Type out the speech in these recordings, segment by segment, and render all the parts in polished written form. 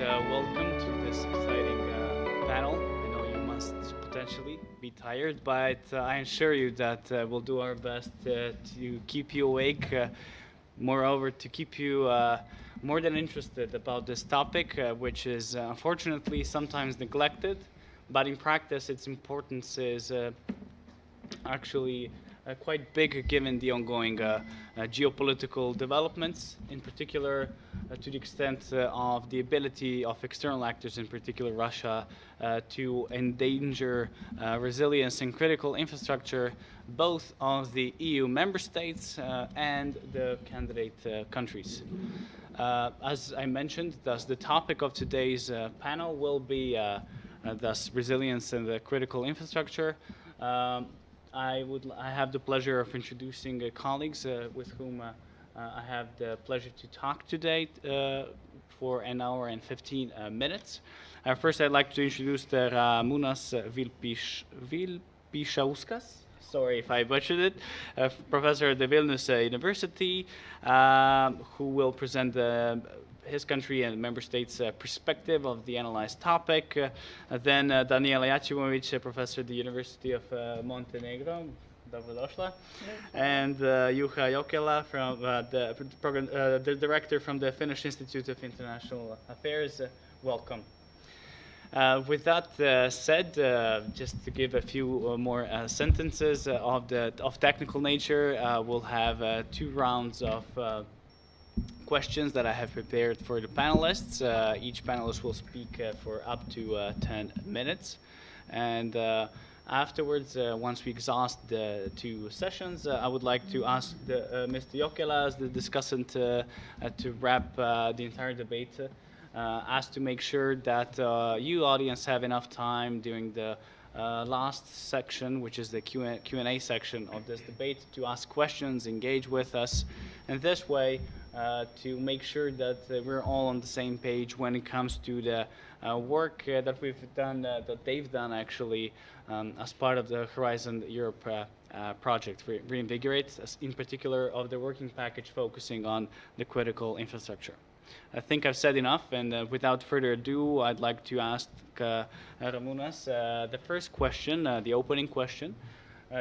welcome to this exciting panel. I know you must potentially be tired, but I assure you that we'll do our best to keep you awake. Moreover, to keep you more than interested about this topic, which is unfortunately sometimes neglected, but in practice its importance is actually quite big given the ongoing geopolitical developments, in particular to the extent of the ability of external actors, in particular Russia, to endanger resilience and critical infrastructure, both of the EU member states and the candidate countries. As I mentioned, thus the topic of today's panel will be thus resilience and the critical infrastructure. I have the pleasure of introducing colleagues with whom I have the pleasure to talk today for an hour and 15 minutes. First, I'd like to introduce Ramunas Vilpišauskas. Sorry if I butchered it, professor at the Vilnius University, who will present his country and member states' perspective of the analyzed topic. Then Daniela Jacimovic, professor at the University of Montenegro, dobrodošla, and Juha Jokela, from the director from the Finnish Institute of International Affairs. Welcome. With that said, just to give a few more sentences of technical nature, we'll have 2 rounds of questions that I have prepared for the panelists. Each panelist will speak for up to 10 minutes. And afterwards, once we exhaust the 2 sessions, I would like to ask Mr. Jokela, as the discussant, to wrap the entire debate, as to make sure that you, audience, have enough time during the last section, which is the Q&A section of this debate, to ask questions, engage with us, and this way to make sure that we're all on the same page when it comes to the work that we've done, that they've done actually as part of the Horizon Europe project for Reinvigorate, in particular of the working package focusing on the critical infrastructure. I think I've said enough, and without further ado, I'd like to ask Ramunas the first question, the opening question.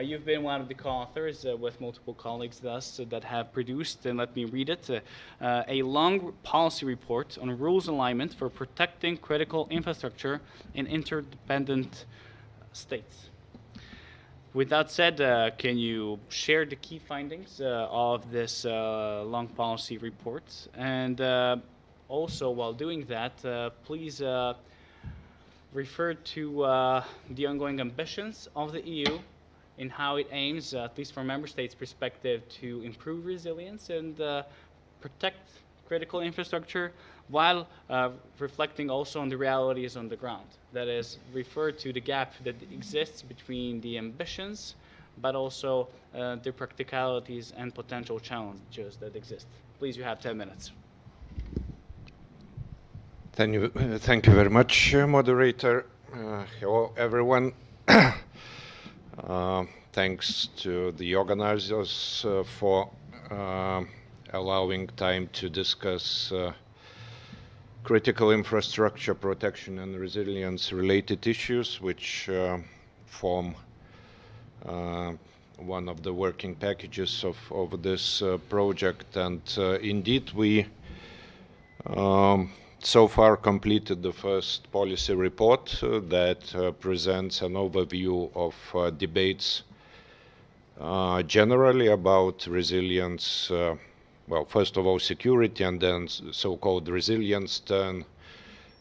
You've been one of the co-authors with multiple colleagues thus that have produced, and let me read it, a long policy report on rules alignment for protecting critical infrastructure in interdependent states. With that said, can you share the key findings of this long policy report? And also, while doing that, please refer to the ongoing ambitions of the EU in how it aims, at least from member states' perspective, to improve resilience and protect critical infrastructure, while reflecting also on the realities on the ground. That is, refer to the gap that exists between the ambitions, but also the practicalities and potential challenges that exist. Please, you have 10 minutes. Thank you very much, moderator. Hello, everyone. Thanks to the organizers for allowing time to discuss critical infrastructure protection and resilience related issues, which form one of the working packages of this project. And indeed, we so far completed the first policy report that presents an overview of debates generally about resilience, well, first of all, security, and then so-called resilience turn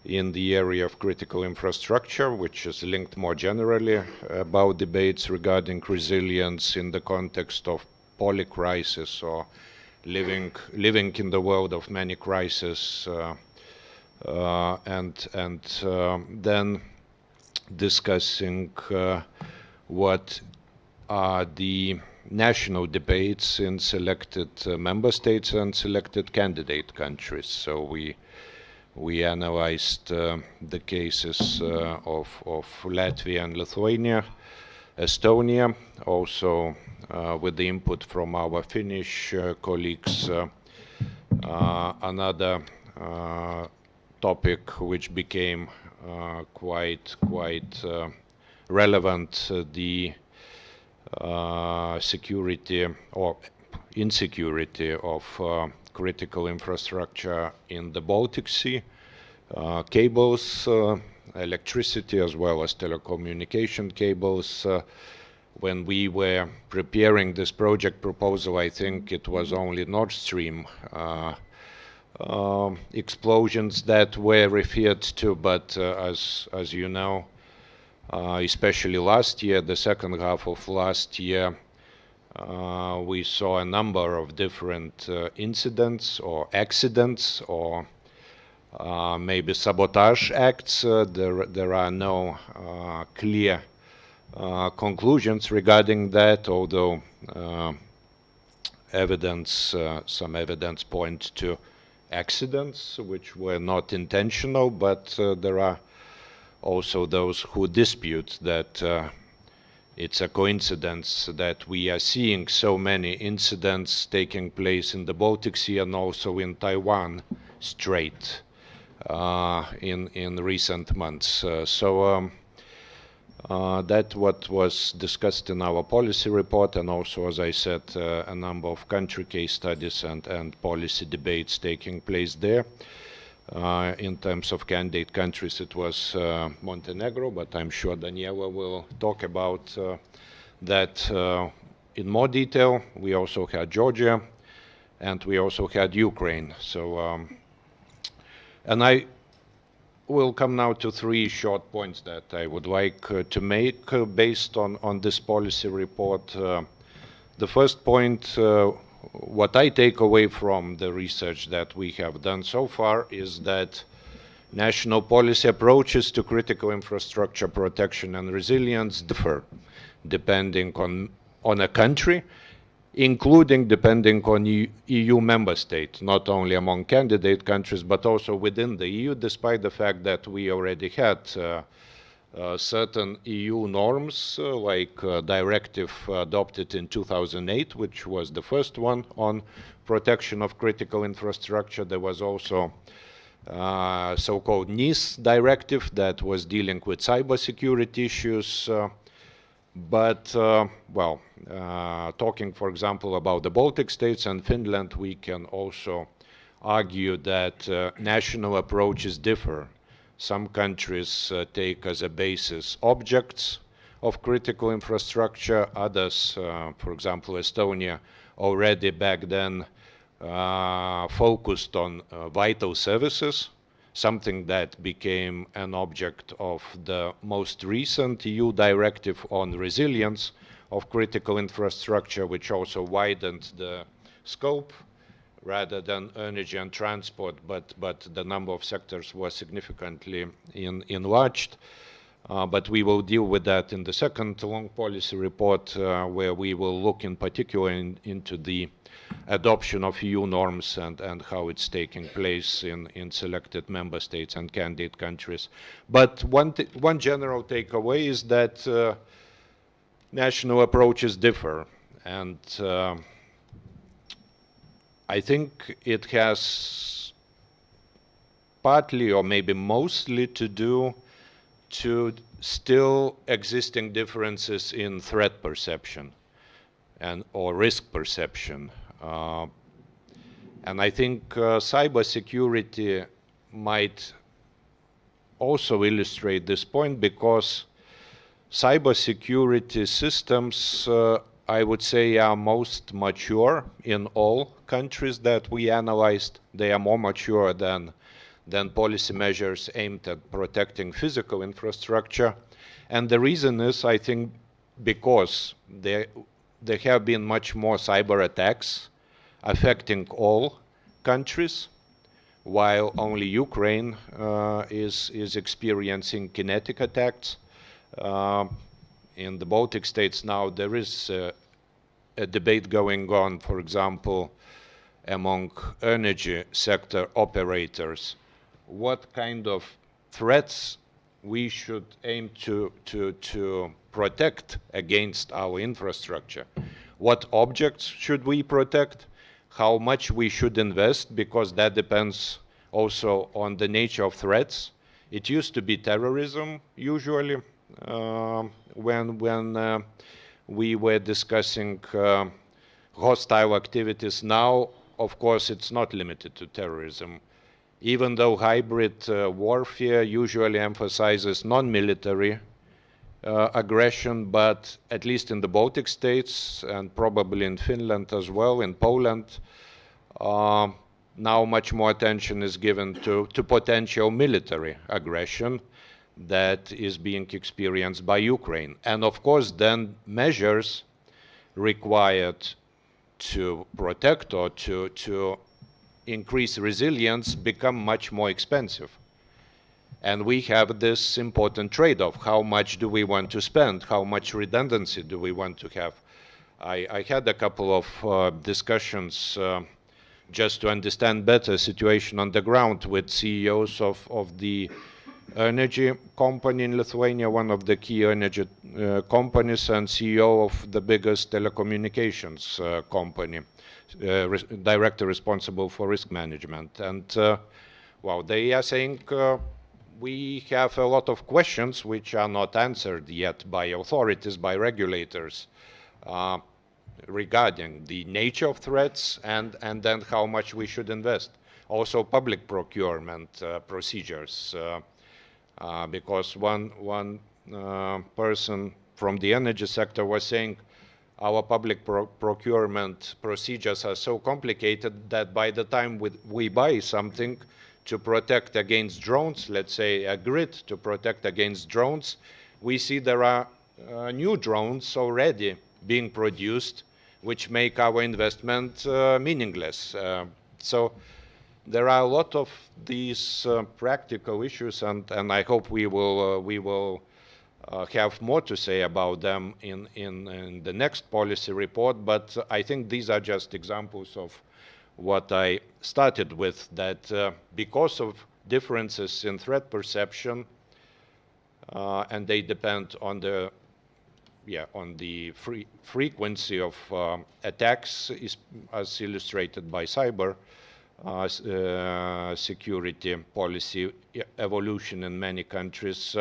in the area of critical infrastructure, which is linked more generally about debates regarding resilience in the context of polycrisis, or living in the world of many crises, and then discussing what are the national debates in selected member states and selected candidate countries. So we analyzed the cases of Latvia and Lithuania, Estonia, also with the input from our Finnish colleagues. Another topic which became quite relevant, the security or insecurity of critical infrastructure in the Baltic Sea, cables, electricity as well as telecommunication cables. When we were preparing this project proposal, I think it was only Nord Stream explosions that were referred to, but as you know, especially last year, the second half of last year, we saw a number of different incidents or accidents or maybe sabotage acts. There are no clear conclusions regarding that, although some evidence points to accidents which were not intentional, but there are also those who dispute that it's a coincidence that we are seeing so many incidents taking place in the Baltic Sea and also in Taiwan Strait in recent months. That what was discussed in our policy report, and also, as I said, a number of country case studies and policy debates taking place there. In terms of candidate countries, it was Montenegro, but I'm sure Daniela will talk about that in more detail. We also had Georgia, and we also had Ukraine. And I will come now to three short points that I would like to make based on this policy report. The first point, what I take away from the research that we have done so far is that national policy approaches to critical infrastructure protection and resilience differ depending on a country, including depending on EU member state, not only among candidate countries, but also within the EU, despite the fact that we already had certain EU norms, like directive adopted in 2008, which was the first one on protection of critical infrastructure. There was also so-called NIS directive that was dealing with cybersecurity issues. Talking, for example, about the Baltic states and Finland, we can also argue that national approaches differ. Some countries take as a basis objects of critical infrastructure. Others, for example, Estonia, already back then focused on vital services, something that became an object of the most recent EU directive on resilience of critical infrastructure, which also widened the scope rather than energy and transport, but the number of sectors was significantly enlarged. But we will deal with that in the second long policy report, where we will look in particular into the adoption of EU norms and how it's taking place in selected member states and candidate countries. But one general takeaway is that national approaches differ, and I think it has partly or maybe mostly to do to still existing differences in threat perception or risk perception. And I think cybersecurity might also illustrate this point, because cybersecurity systems, I would say, are most mature in all countries that we analyzed. They are more mature than policy measures aimed at protecting physical infrastructure. And the reason is, I think, because there have been much more cyber attacks affecting all countries, while only Ukraine is experiencing kinetic attacks. In the Baltic states now, there is a debate going on, for example, among energy sector operators, what kind of threats we should aim to protect against our infrastructure. What objects should we protect? How much we should invest, because that depends also on the nature of threats. It used to be terrorism, usually, when we were discussing hostile activities. Now, of course, it's not limited to terrorism. Even though hybrid warfare usually emphasizes non-military aggression, but at least in the Baltic states and probably in Finland as well, in Poland, now much more attention is given to potential military aggression that is being experienced by Ukraine. And of course, then measures required to protect or to increase resilience become much more expensive. And we have this important trade-off. How much do we want to spend? How much redundancy do we want to have? I had a couple of discussions just to understand better the situation on the ground with CEOs of the energy company in Lithuania, one of the key energy companies, and CEO of the biggest telecommunications company, director responsible for risk management. And well, they are saying we have a lot of questions which are not answered yet by authorities, by regulators, regarding the nature of threats and then how much we should invest. Also public procurement procedures, because one person from the energy sector was saying our public procurement procedures are so complicated that by the time we buy something to protect against drones, let's say a grid to protect against drones, we see there are new drones already being produced which make our investment meaningless. So there are a lot of these practical issues, and I hope we will have more to say about them in the next policy report. But I think these are just examples of what I started with, that because of differences in threat perception, and they depend on the frequency of attacks, as illustrated by cyber security policy evolution in many countries,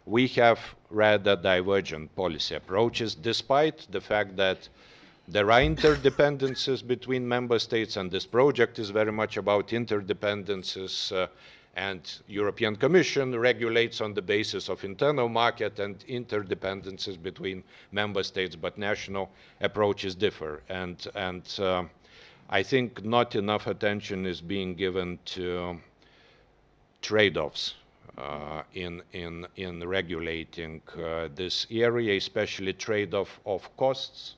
we have rather divergent policy approaches, despite the fact that there are interdependencies between member states, and this project is very much about interdependencies, and European Commission regulates on the basis of internal market and interdependencies between member states, but national approaches differ. And I think not enough attention is being given to trade-offs in regulating this area, especially trade-off of costs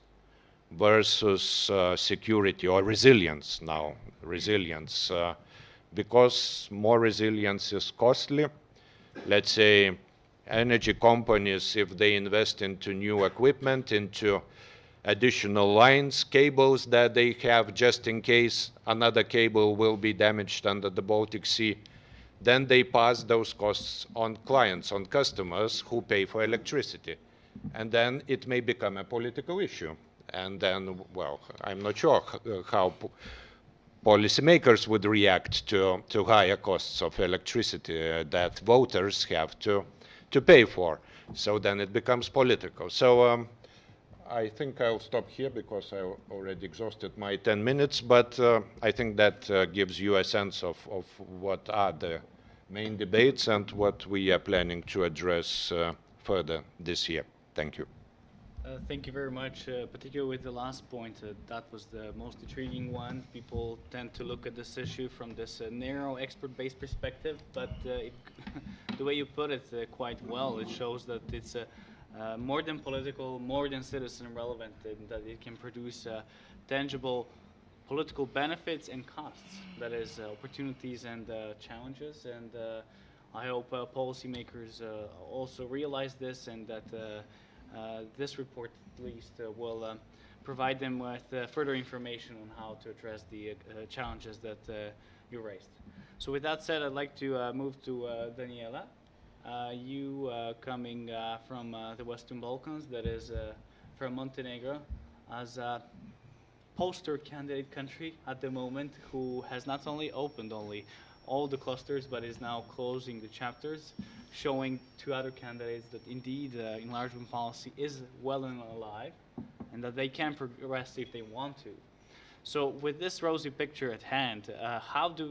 versus security or resilience now. Resilience, because more resilience is costly. Let's say energy companies, if they invest into new equipment, into additional lines, cables that they have just in case another cable will be damaged under the Baltic Sea, then they pass those costs on clients, on customers who pay for electricity. And then it may become a political issue. And then, well, I'm not sure how policymakers would react to higher costs of electricity that voters have to pay for. So then it becomes political. So I think I'll stop here because I already exhausted my 10 minutes, but I think that gives you a sense of what are the main debates and what we are planning to address further this year. Thank you. Thank you very much, particularly with the last point. That was the most intriguing one. People tend to look at this issue from this narrow expert-based perspective, but the way you put it quite well, it shows that it's more than political, more than citizen relevant, and that it can produce tangible political benefits and costs. That is, opportunities and challenges. And I hope policymakers also realize this, and that this report at least will provide them with further information on how to address the challenges that you raised. So with that said, I'd like to move to Daniela. You coming from the Western Balkans, that is from Montenegro, as a poster candidate country at the moment, who has not only opened all the clusters, but is now closing the chapters, showing to other candidates that indeed enlargement policy is well and alive, and that they can progress if they want to. So with this rosy picture at hand, how can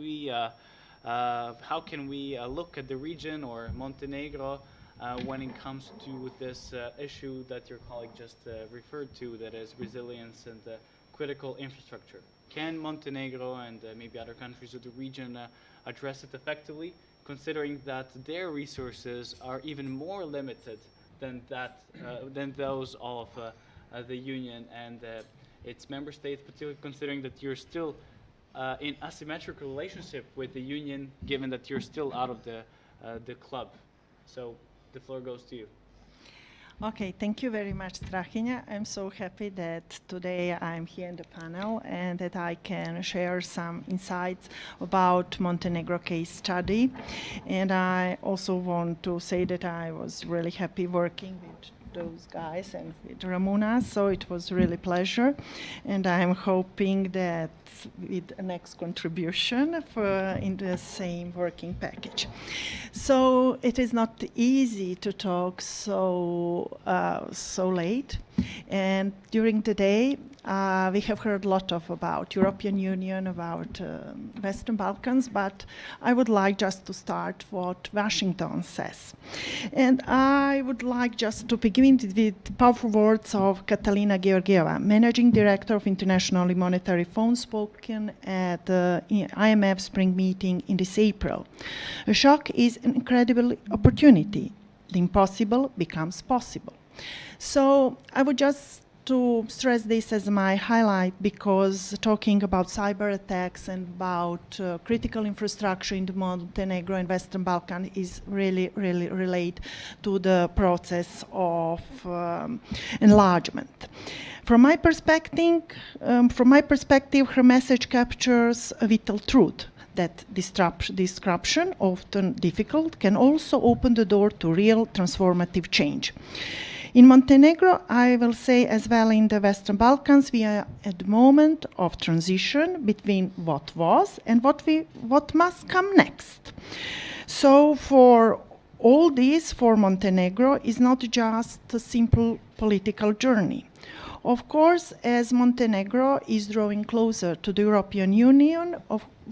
we look at the region or Montenegro when it comes to this issue that your colleague just referred to, that is resilience and critical infrastructure? Can Montenegro and maybe other countries of the region address it effectively, considering that their resources are even more limited than those of the Union and its member states, particularly considering that you're still in asymmetrical relationship with the Union, given that you're still out of the club? So the floor goes to you. Okay, thank you very much, Strahinja. I'm so happy that today I'm here in the panel and that I can share some insights about Montenegro case study. And I also want to say that I was really happy working with those guys and with Ramona, so it was really pleasure. And I'm hoping that with the next contribution in the same working package. So it is not easy to talk so late, and during the day we have heard a lot about European Union, about Western Balkans, but I would like just to start what Washington says. And I would like just to begin with powerful words of Katalina Georgieva, Managing Director of International Monetary Fund, spoken at the IMF spring meeting in this April. A shock is an incredible opportunity. The impossible becomes possible. So I would just to stress this as my highlight, because talking about cyber attacks and about critical infrastructure in the Montenegro and Western Balkans is really related to the process of enlargement. From my perspective, her message captures a vital truth, that disruption, often difficult, can also open the door to real transformative change. In Montenegro, I will say as well in the Western Balkans, we are at the moment of transition between what was and what must come next. So for all this, for Montenegro, is not just a simple political journey. Of course, as Montenegro is drawing closer to the European Union,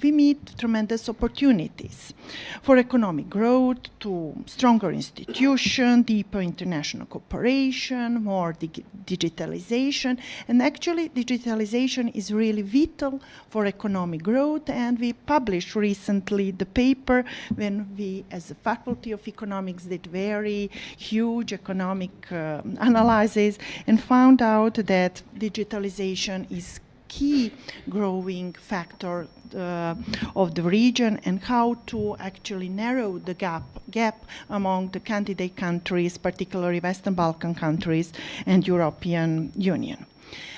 we meet tremendous opportunities for economic growth, to stronger institutions, deeper international cooperation, more digitalization. And actually, digitalization is really vital for economic growth. And we published recently the paper when we, as a Faculty of Economics, did very huge economic analysis and found out that digitalization is key growing factor of the region, and how to actually narrow the gap among the candidate countries, particularly Western Balkan countries and European Union.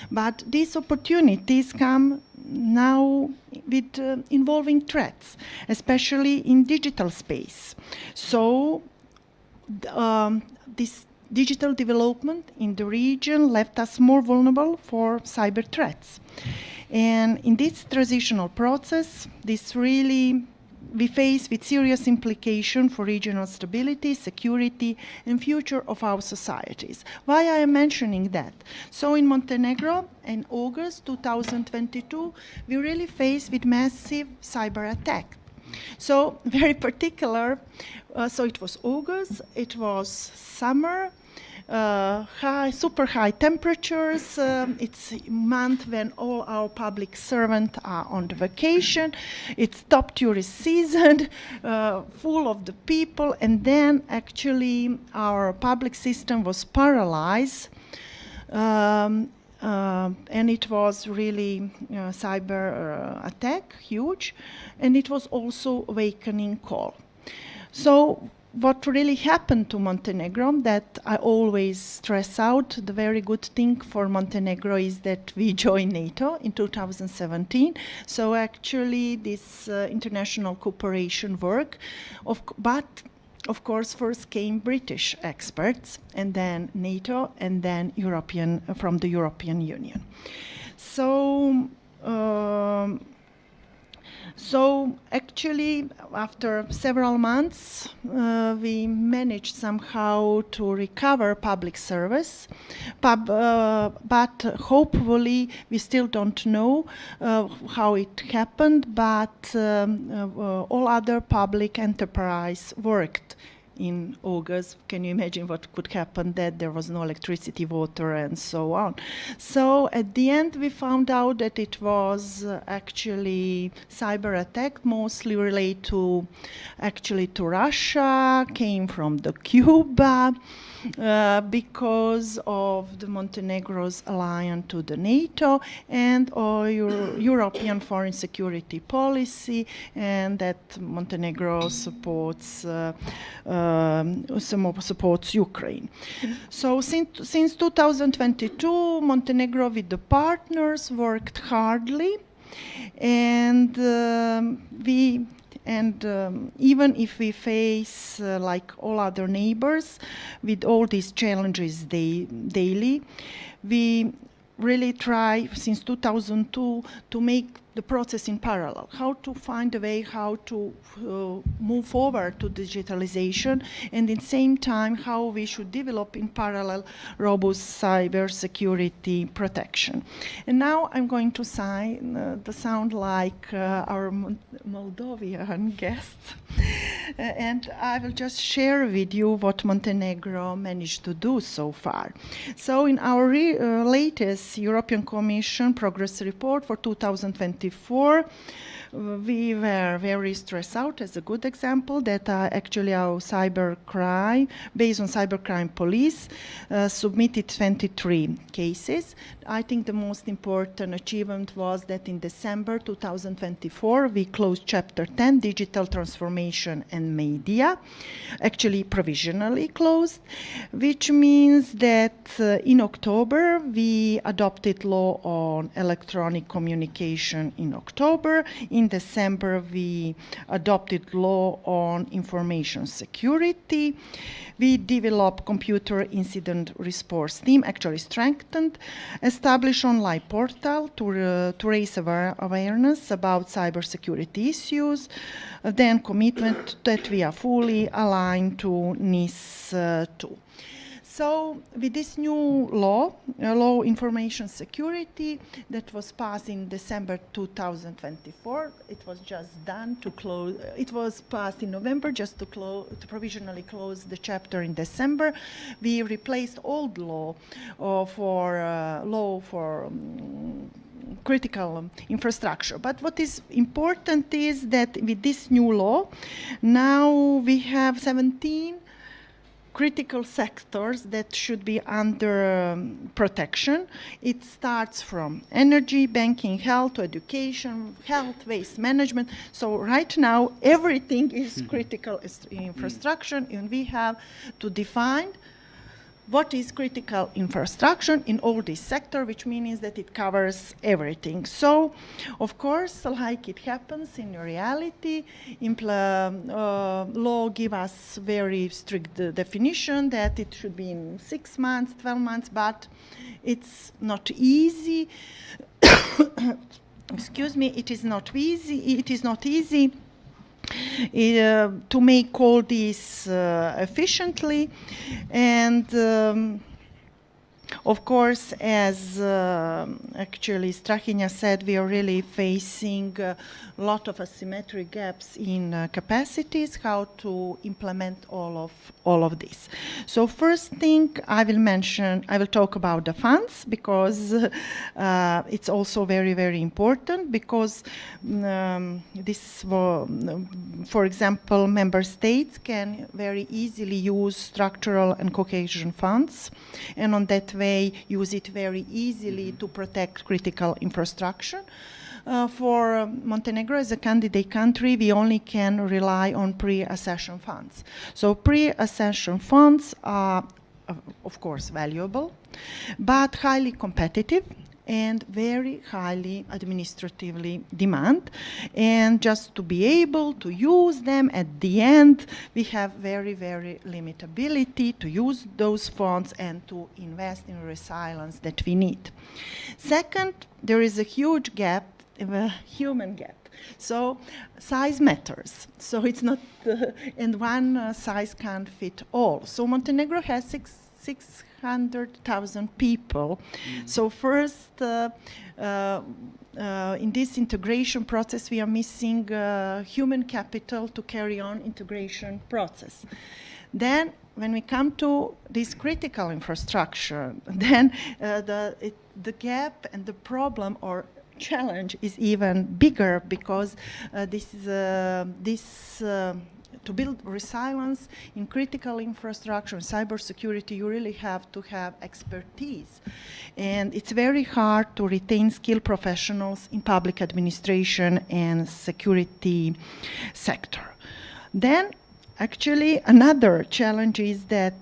But these opportunities come now with involving threats, especially in digital space. So this digital development in the region left us more vulnerable for cyber threats. And in this transitional process, we face with serious implication for regional stability, security, and future of our societies. Why I am mentioning that? So in Montenegro, in August 2022, we really faced with massive cyber attack. So very particular, so it was August, it was summer, super high temperatures. It's a month when all our public servants are on the vacation. It's top tourist season, full of the people, and then actually our public system was paralyzed. And it was really cyber attack, huge, and it was also awakening call. So what really happened to Montenegro, that I always stress out, the very good thing for Montenegro is that we joined NATO in 2017. So actually this international cooperation work, but of course first came British experts, and then NATO, and then from the European Union. So So actually, after several months, we managed somehow to recover public service, but hopefully we still don't know how it happened, but all other public enterprise worked in August. Can you imagine what could happen, that there was no electricity, water, and so on? So at the end, we found out that it was actually cyber attack, mostly related to Russia, came from the Cuba, because of the Montenegro's alliance to the NATO and European foreign security policy, and that Montenegro supports Ukraine. So since 2022, Montenegro with the partners worked hardly, and even if we face, like all other neighbors, with all these challenges daily, we really try since 2002 to make the process in parallel, how to find a way how to move forward to digitalization, and at the same time how we should develop in parallel robust cyber security protection. And now I'm going to sound like our Moldovan guests, and I will just share with you what Montenegro managed to do so far. So in our latest European Commission progress report for 2024, we were very stressed out, as a good example, that actually our cybercrime, based on cybercrime police, submitted 23 cases. I think the most important achievement was that in December 2024, we closed Chapter 10, Digital Transformation and Media, actually provisionally closed, which means that in October, we adopted law on electronic communication in October. In December, we adopted law on information security. We developed computer incident response team, actually strengthened, established online portal to raise awareness about cybersecurity issues, then commitment that we are fully aligned to NIS2. So with this new law information security that was passed in December 2024, it was just done to close, it was passed in November just to provisionally close the chapter in December. We replaced old law for critical infrastructure. But what is important is that with this new law, now we have 17 critical sectors that should be under protection. It starts from energy, banking, health, education, health, waste management. So right now, everything is critical infrastructure, and we have to define what is critical infrastructure in all this sector, which means that it covers everything. So, of course, like it happens in reality, law give us very strict definition that it should be in 6 months, 12 months, but it's not easy. Excuse me, it is not easy to make all this efficiently, and of course, as actually Strahinja said, we are really facing a lot of asymmetric gaps in capacities, how to implement all of this. So first thing I will talk about the funds, because it's also very, very important, because for example, member states can very easily use structural and cohesion funds, and on that way use it very easily to protect critical infrastructure. For Montenegro as a candidate country, we only can rely on pre-accession funds. So pre-accession funds are, of course, valuable, but highly competitive and very highly administratively demand. And just to be able to use them at the end, we have very, very limited ability to use those funds and to invest in resilience that we need. Second, there is a huge gap, a human gap. So size matters. So it's not, and one size can't fit all. So Montenegro has 600,000 people. So first, in this integration process, we are missing human capital to carry on integration process. Then, when we come to this critical infrastructure, then the gap and the problem or challenge is even bigger, because to build resilience in critical infrastructure and cybersecurity, you really have to have expertise. And it's very hard to retain skilled professionals in public administration and security sector. Then, actually, another challenge is that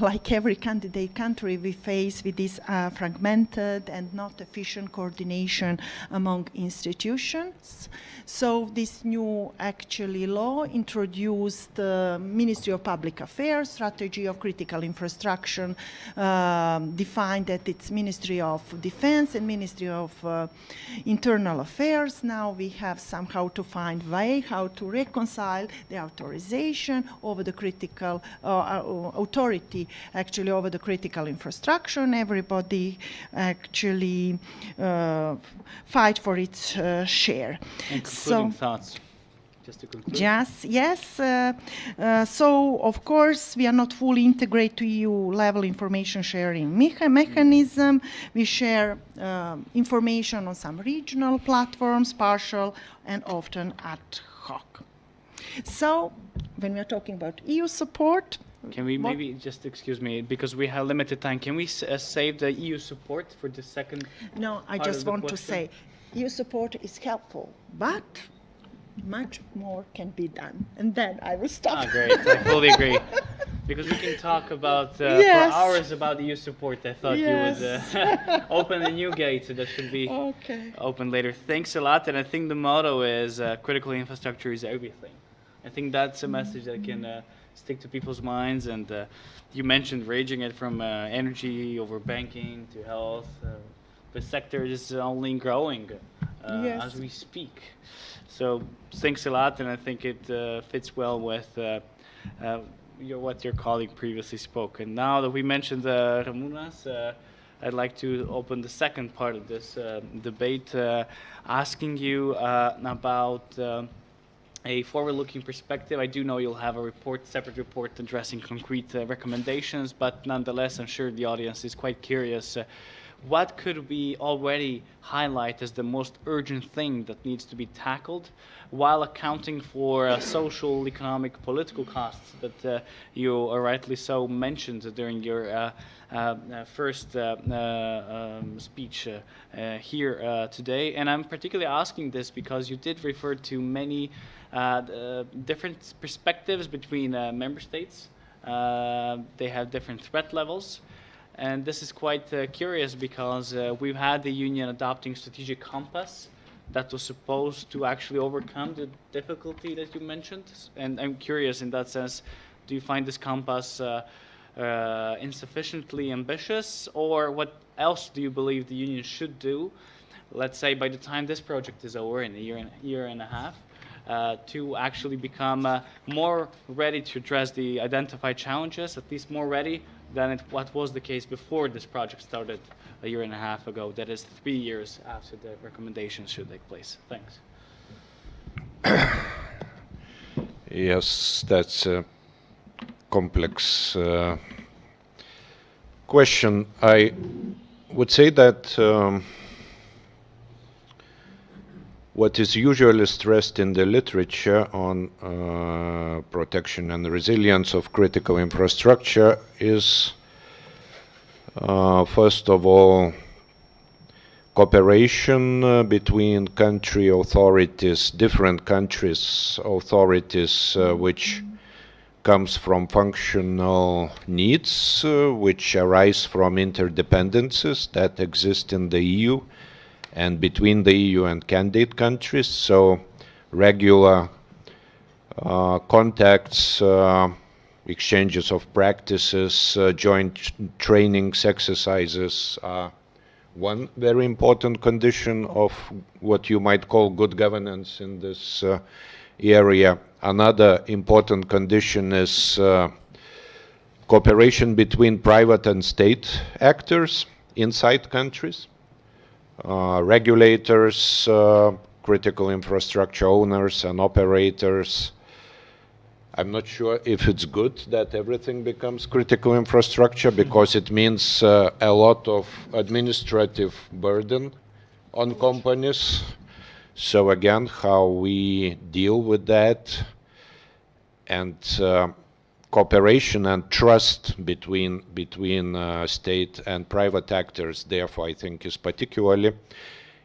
like every candidate country, we face with this fragmented and not efficient coordination among institutions. So this new actually law introduced the Ministry of Public Affairs, strategy of critical infrastructure, defined that it's Ministry of Defense and Ministry of Internal Affairs. Now we have somehow to find way how to reconcile the authorization over the critical authority actually over the critical infrastructure, and everybody actually fight for its share. And concluding thoughts, just to conclude. Yes. So, of course, we are not fully integrated to EU-level information sharing mechanism. We share information on some regional platforms, partial and often ad hoc. So, when we are talking about EU support, can we maybe just, excuse me, because we have limited time, can we save the EU support for the second? No, I just want to say, EU support is helpful, but much more can be done. And then I will stop. Great, I fully agree. Because we can talk about for hours about EU support. I thought you would open a new gate that should be open later. Thanks a lot, and I think the motto is critical infrastructure is everything. I think that's a message that can stick to people's minds, and you mentioned ranging it from energy over banking to health. The sector is only growing as we speak. So thanks a lot, and I think it fits well with what your colleague previously spoke. And now that we mentioned Ramunas, I'd like to open the second part of this debate, asking you about a forward-looking perspective. I do know you'll have a separate report addressing concrete recommendations, but nonetheless, I'm sure the audience is quite curious. What could we already highlight as the most urgent thing that needs to be tackled, while accounting for social, economic, political costs that you rightly so mentioned during your first speech here today? And I'm particularly asking this because you did refer to many different perspectives between member states. They have different threat levels. And this is quite curious because we've had the Union adopting strategic compass that was supposed to actually overcome the difficulty that you mentioned. And I'm curious in that sense, do you find this compass insufficiently ambitious, or what else do you believe the Union should do, let's say by the time this project is over in a year and a half, to actually become more ready to address the identified challenges, at least more ready than what was the case before this project started a year and a half ago, that is 3 years after the recommendations should take place? Thanks. Yes, that's a complex question. I would say that what is usually stressed in the literature on protection and resilience of critical infrastructure is, first of all, cooperation between country authorities, different countries' authorities, which comes from functional needs, which arise from interdependencies that exist in the EU and between the EU and candidate countries. So regular contacts, exchanges of practices, joint trainings, exercises are one very important condition of what you might call good governance in this area. Another important condition is cooperation between private and state actors inside countries, regulators, critical infrastructure owners and operators. I'm not sure if it's good that everything becomes critical infrastructure, because it means a lot of administrative burden on companies. So again, how we deal with that, and cooperation and trust between state and private actors, therefore, I think is particularly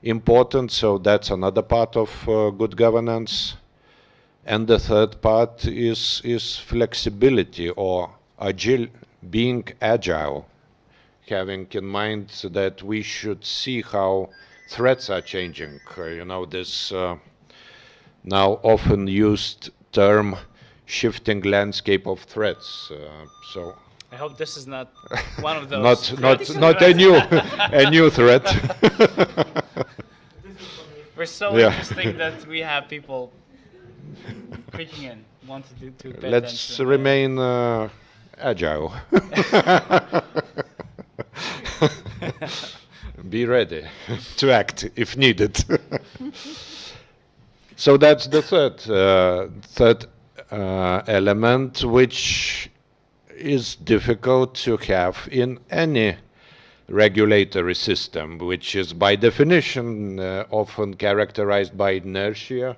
important. So that's another part of good governance. And the third part is flexibility, or being agile, having in mind that we should see how threats are changing. You know, this now often used term, shifting landscape of threats. So I hope this is not one of those. not a new threat. We're so Yeah. interesting that we have people creeping in, wanted to pay Let's attention. remain agile. Be ready to act if needed. So that's the third element, which is difficult to have in any regulatory system, which is by definition often characterized by inertia,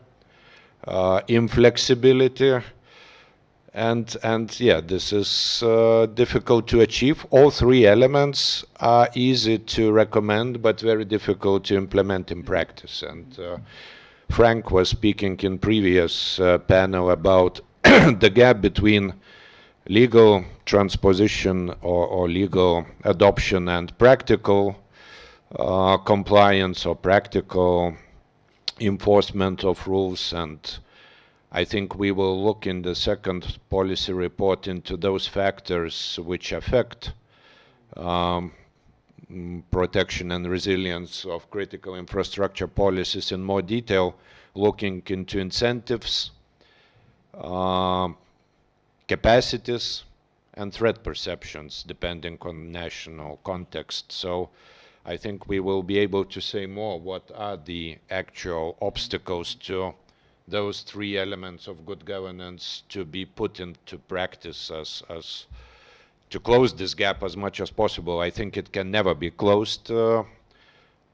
inflexibility, and yeah, this is difficult to achieve. All three elements are easy to recommend, but very difficult to implement in practice. And Frank was speaking in previous panel about the gap between legal transposition or legal adoption and practical compliance or practical enforcement of rules. And I think we will look in the second policy report into those factors which affect protection and resilience of critical infrastructure policies in more detail, looking into incentives, capacities, and threat perceptions depending on national context. So I think we will be able to say more what are the actual obstacles to those three elements of good governance to be put into practice as to close this gap as much as possible. I think it can never be closed.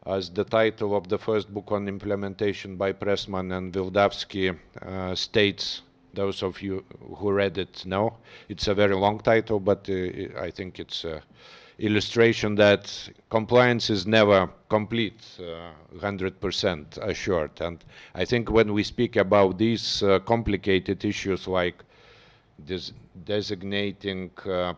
As the title of the first book on implementation by Pressman and Wildavsky states, those of you who read it know, it's a very long title, but I think it's an illustration that compliance is never complete, 100% assured. And I think when we speak about these complicated issues like designating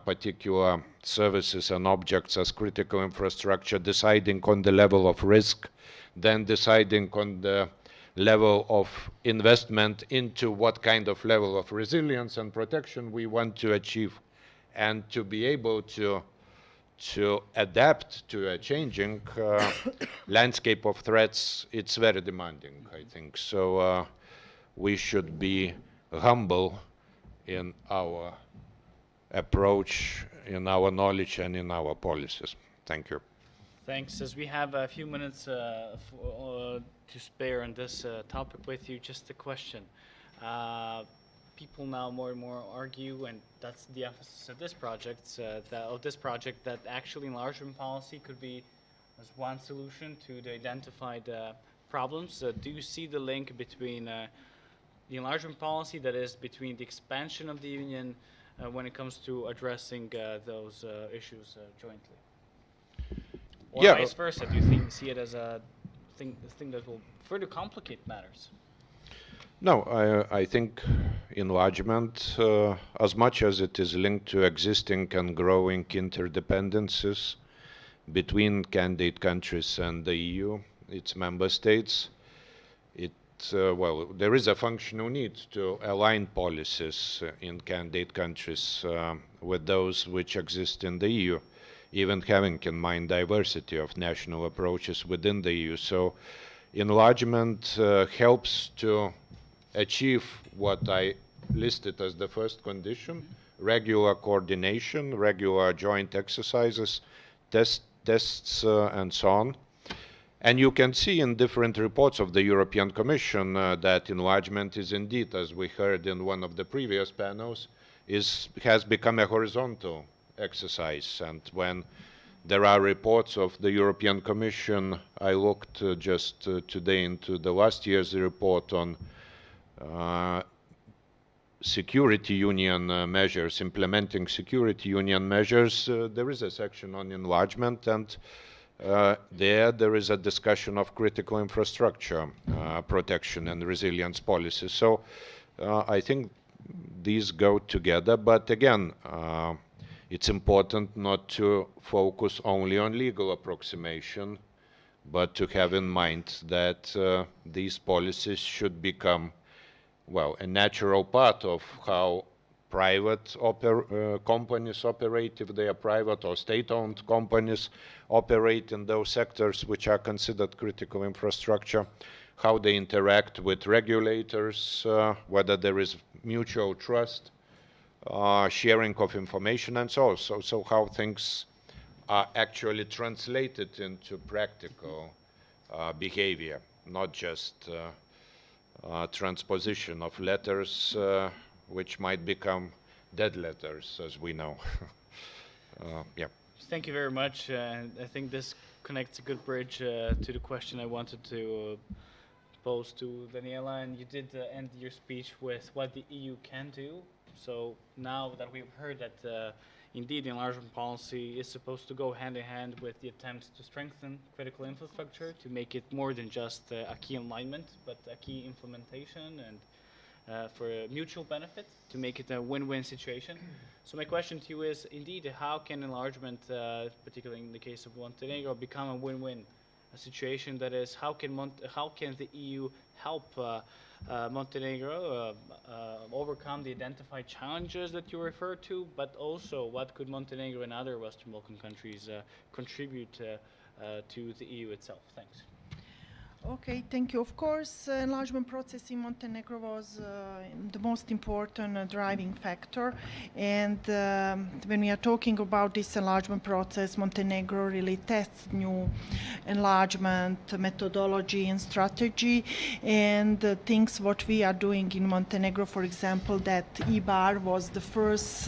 particular services and objects as critical infrastructure, deciding on the level of risk, then deciding on the level of investment into what kind of level of resilience and protection we want to achieve, and to be able to adapt to a changing landscape of threats, it's very demanding, I think. So we should be humble in our approach, in our knowledge, and in our policies. Thank you. Thanks. As we have a few minutes to spare on this topic with you, just a question. People now more and more argue, and that's the emphasis of this project, that actually enlargement policy could be as one solution to the identified problems. Do you see the link between the enlargement policy, that is, between the expansion of the Union when it comes to addressing those issues jointly? Or Yeah. vice versa? Do you see it as a thing that will further complicate matters? No, I think enlargement, as much as it is linked to existing and growing interdependencies between candidate countries and the EU, its member states, well, there is a functional need to align policies in candidate countries with those which exist in the EU. even having in mind diversity of national approaches within the EU. So enlargement helps to achieve what I listed as the first condition: regular coordination, regular joint exercises, tests, and so on. And you can see in different reports of the European Commission that enlargement is indeed, as we heard in one of the previous panels, has become a horizontal exercise. And when there are reports of the European Commission, I looked just today into the last year's report on security union measures, implementing security union measures, there is a section on enlargement, and there is a discussion of critical infrastructure protection and resilience policies. So I think these go together, but again, it's important not to focus only on legal approximation, but to have in mind that these policies should become, well, a natural part of how private companies operate, if they are private, or state-owned companies operate in those sectors which are considered critical infrastructure, how they interact with regulators, whether there is mutual trust, sharing of information, and so on. So how things are actually translated into practical behavior, not just transposition of letters which might become dead letters, as we know. Yeah. Thank you very much. And I think this connects a good bridge to the question I wanted to pose to Daniela. And you did end your speech with what the EU can do. So now that we've heard that indeed enlargement policy is supposed to go hand in hand with the attempts to strengthen critical infrastructure, to make it more than just a key alignment, but a key implementation, and for mutual benefit, to make it a win-win situation. So my question to you is, indeed, how can enlargement, particularly in the case of Montenegro, become a win-win? A situation that is, how can the EU help Montenegro overcome the identified challenges that you referred to, but also what could Montenegro and other Western Balkan countries contribute to the EU itself? Thanks. Okay, thank you. Of course, enlargement process in Montenegro was the most important driving factor. And when we are talking about this enlargement process, Montenegro really tests new enlargement methodology and strategy. And things what we are doing in Montenegro, for example, that EBAR was the first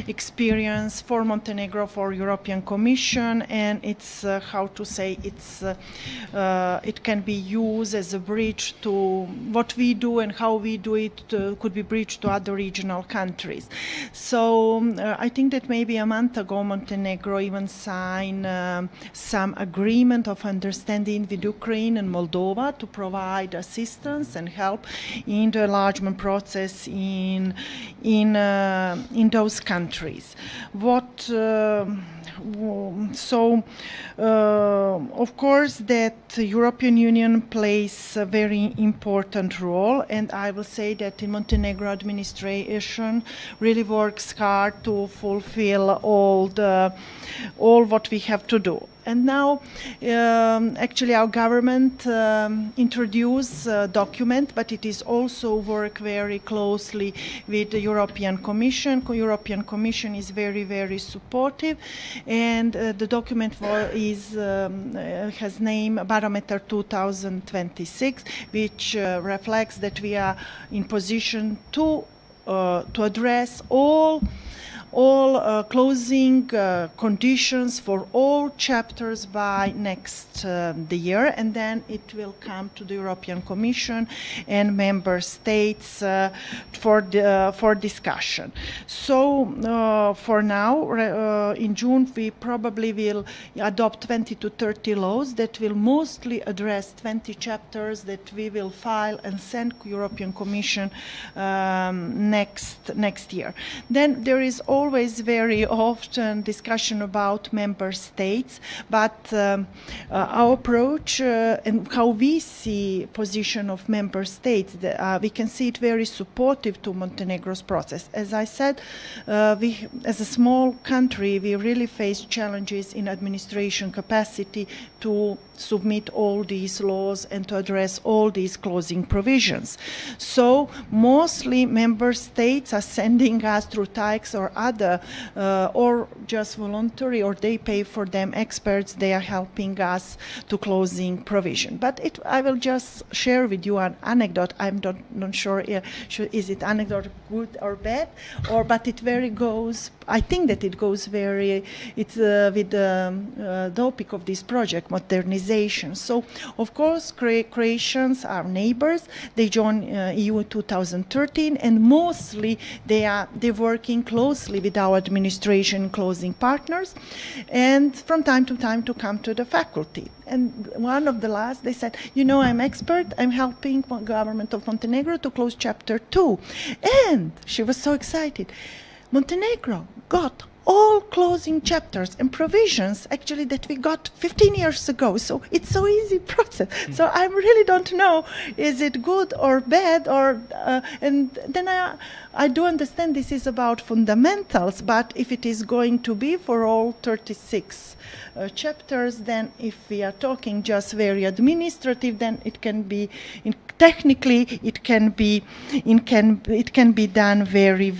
experience for Montenegro for European Commission, and it's how to say, it can be used as a bridge to what we do, and how we do it could be bridged to other regional countries. So I think that maybe a month ago Montenegro even signed some agreement of understanding with Ukraine and Moldova to provide assistance and help in the enlargement process in those countries. Of course, that the European Union plays a very important role, and I will say that the Montenegro administration really works hard to fulfill all what we have to do. And now, actually, our government introduced a document, but it is also work very closely with the European Commission. European Commission is very, very supportive, and the document has name Barometer 2026, which reflects that we are in position to address all closing conditions for all chapters by next the year, and then it will come to the European Commission and member states for discussion. So for now, in June, we probably will adopt 20 to 30 laws that will mostly address 20 chapters that we will file and send to European Commission next year. Then there is always very often discussion about member states, but our approach and how we see position of member states, we can see it very supportive to Montenegro's process. As I said, we, as a small country, we really face challenges in administration capacity to submit all these laws and to address all these closing provisions. So mostly member states are sending us through TAIEX or other, or just voluntary, or they pay for them experts, they are helping us to closing provision. But I will just share with you an anecdote. I'm not sure, is it anecdote good or bad, but it very goes, I think that it goes very, it's with the topic of this project, modernization. So, of course, Croatians are neighbors. They joined EU in 2013, and mostly they're working closely with our administration, closing partners, and from time to come to the faculty. And one of the last, they said, you know, I'm expert. I'm helping the government of Montenegro to close chapter 2. And she was so excited. Montenegro got all closing chapters and provisions actually that we got 15 years ago. So it's so easy process. So I really don't know, is it good or bad, or and then I do understand this is about fundamentals, but if it is going to be for all 36 chapters, then if we are talking just very administrative, then it can be technically it can be done very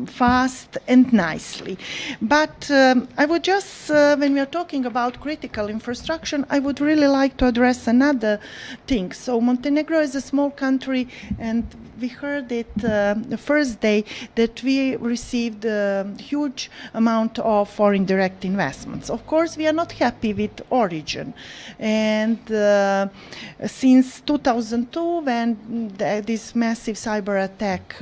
fast and nicely. But I would just when we are talking about critical infrastructure, I would really like to address another thing. So Montenegro is a small country, and we heard it the first day that we received a huge amount of foreign direct investments. Of course, we are not happy with origin. And since 2002, when this massive cyber attack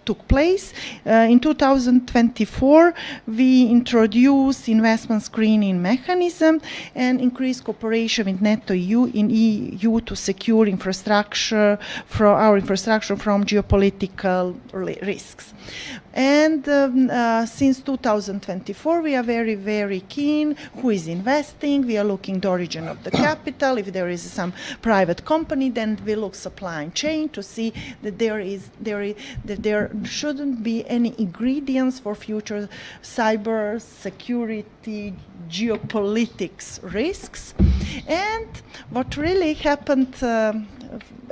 took place, in 2024, we introduced investment screening mechanism and increased cooperation with neighbourhood in EU to secure infrastructure our infrastructure from geopolitical risks. And since 2024, we are very keen who is investing. We are looking the origin of the capital. If there is some private company, then we look supply chain to see that there shouldn't be any ingredients for future cyber security geopolitics risks. And what really happened,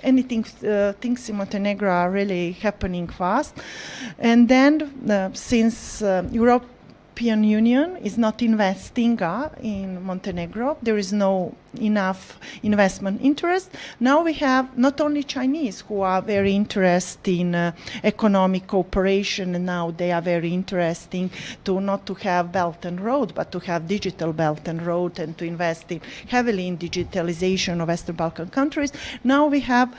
things in Montenegro are really happening fast. And then since European Union is not investing in Montenegro, there is no enough investment interest. Now we have not only Chinese who are very interested in economic cooperation, and now they are very interested to not to have Belt and Road, but to have digital Belt and Road, and to invest heavily in digitalization of Western Balkan countries. Now we have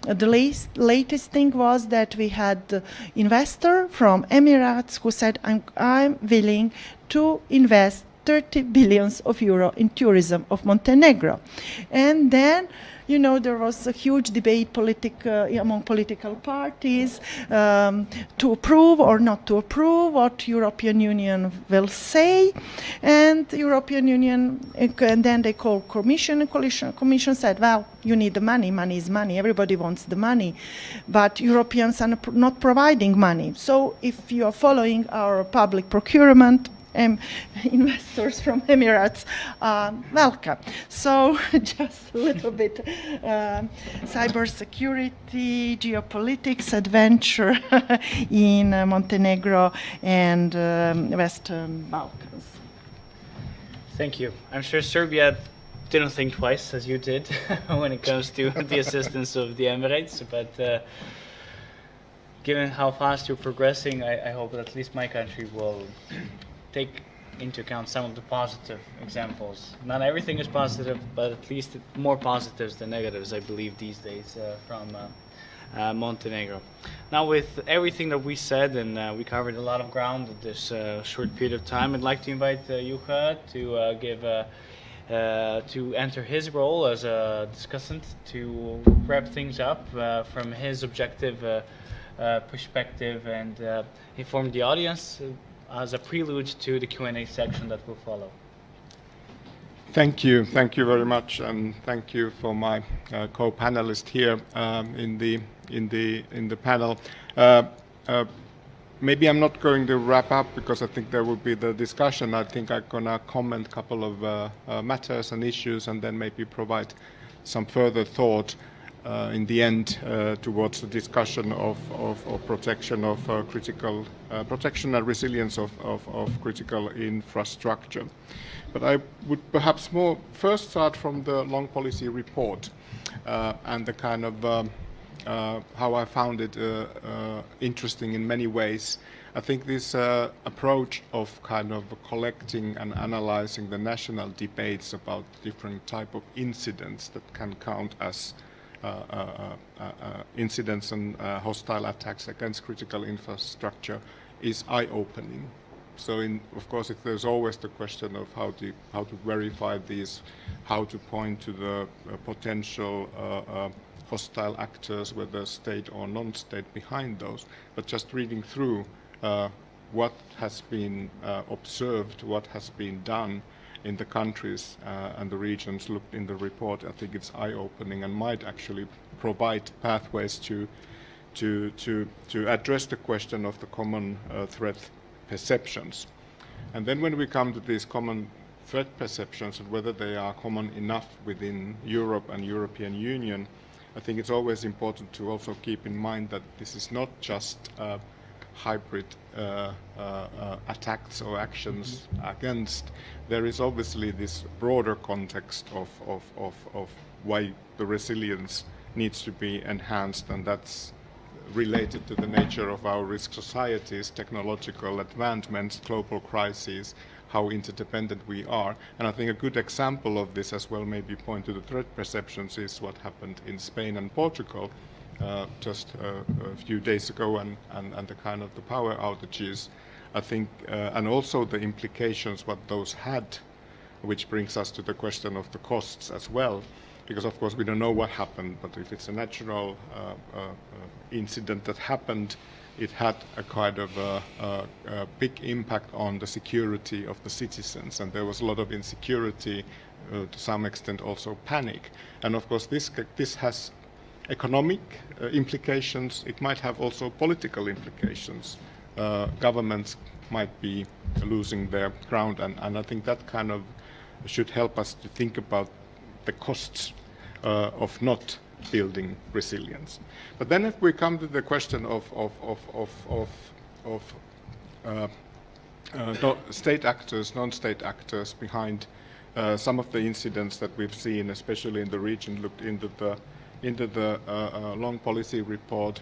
the latest thing was that we had investor from Emirates who said, I'm willing to invest 30 billions of euro in tourism of Montenegro. And then, you know, there was a huge debate among political parties to approve or not to approve what European Union will say. And European Union, and then they called Commission, and Commission said, well, you need the money. Money is money. Everybody wants the money. But Europeans are not providing money. So if you are following our public procurement, investors from Emirates welcome. So just a little bit cybersecurity, geopolitics, adventure in Montenegro and Western Balkans. Thank you. I'm sure Serbia didn't think twice as you did when it comes to the assistance of the Emirates, but given how fast you're progressing, I hope that at least my country will take into account some of the positive examples. Not everything is positive, but at least more positives than negatives, I believe, these days from Montenegro. Now, with everything that we said, and we covered a lot of ground in this short period of time, I'd like to invite Juha to to enter his role as a discussant to wrap things up from his objective perspective and inform the audience as a prelude to the Q&A section that will follow. Thank you very much, and thank you for my co-panelist here in the panel. Maybe I'm not going to wrap up because I think there will be the discussion. I think I'm gonna comment a couple of matters and issues, and then maybe provide some further thought in the end towards the discussion of protection of critical protection and resilience of critical infrastructure. But I would perhaps more first start from the long policy report and the kind of how I found it interesting in many ways. I think this approach of kind of collecting and analyzing the national debates about different type of incidents that can count as incidents and hostile attacks against critical infrastructure is eye-opening. So, of course, there's always the question of how to verify these, how to point to the potential hostile actors, whether state or non-state, behind those. But just reading through what has been observed, what has been done in the countries and the regions looked in the report, I think it's eye-opening and might actually provide pathways to address the question of the common threat perceptions. And then when we come to these common threat perceptions and whether they are common enough within Europe and European Union, I think it's always important to also keep in mind that this is not just hybrid attacks or actions against. There is obviously this broader context of why the resilience needs to be enhanced, and that's related to the nature of our risk societies, technological advancements, global crises, how interdependent we are. And I think a good example of this as well, maybe point to the threat perceptions, is what happened in Spain and Portugal just a few days ago, and the kind of the power outages, I think, and also the implications what those had, which brings us to the question of the costs as well. Because of course we don't know what happened, but if it's a natural incident that happened, it had a kind of a big impact on the security of the citizens, and there was a lot of insecurity, to some extent also panic. And of course this has economic implications. It might have also political implications. Governments might be losing their ground, and I think that kind of should help us to think about the costs of not building resilience. But then if we come to the question of state actors, non-state actors behind some of the incidents that we've seen, especially in the region looked into the long policy report,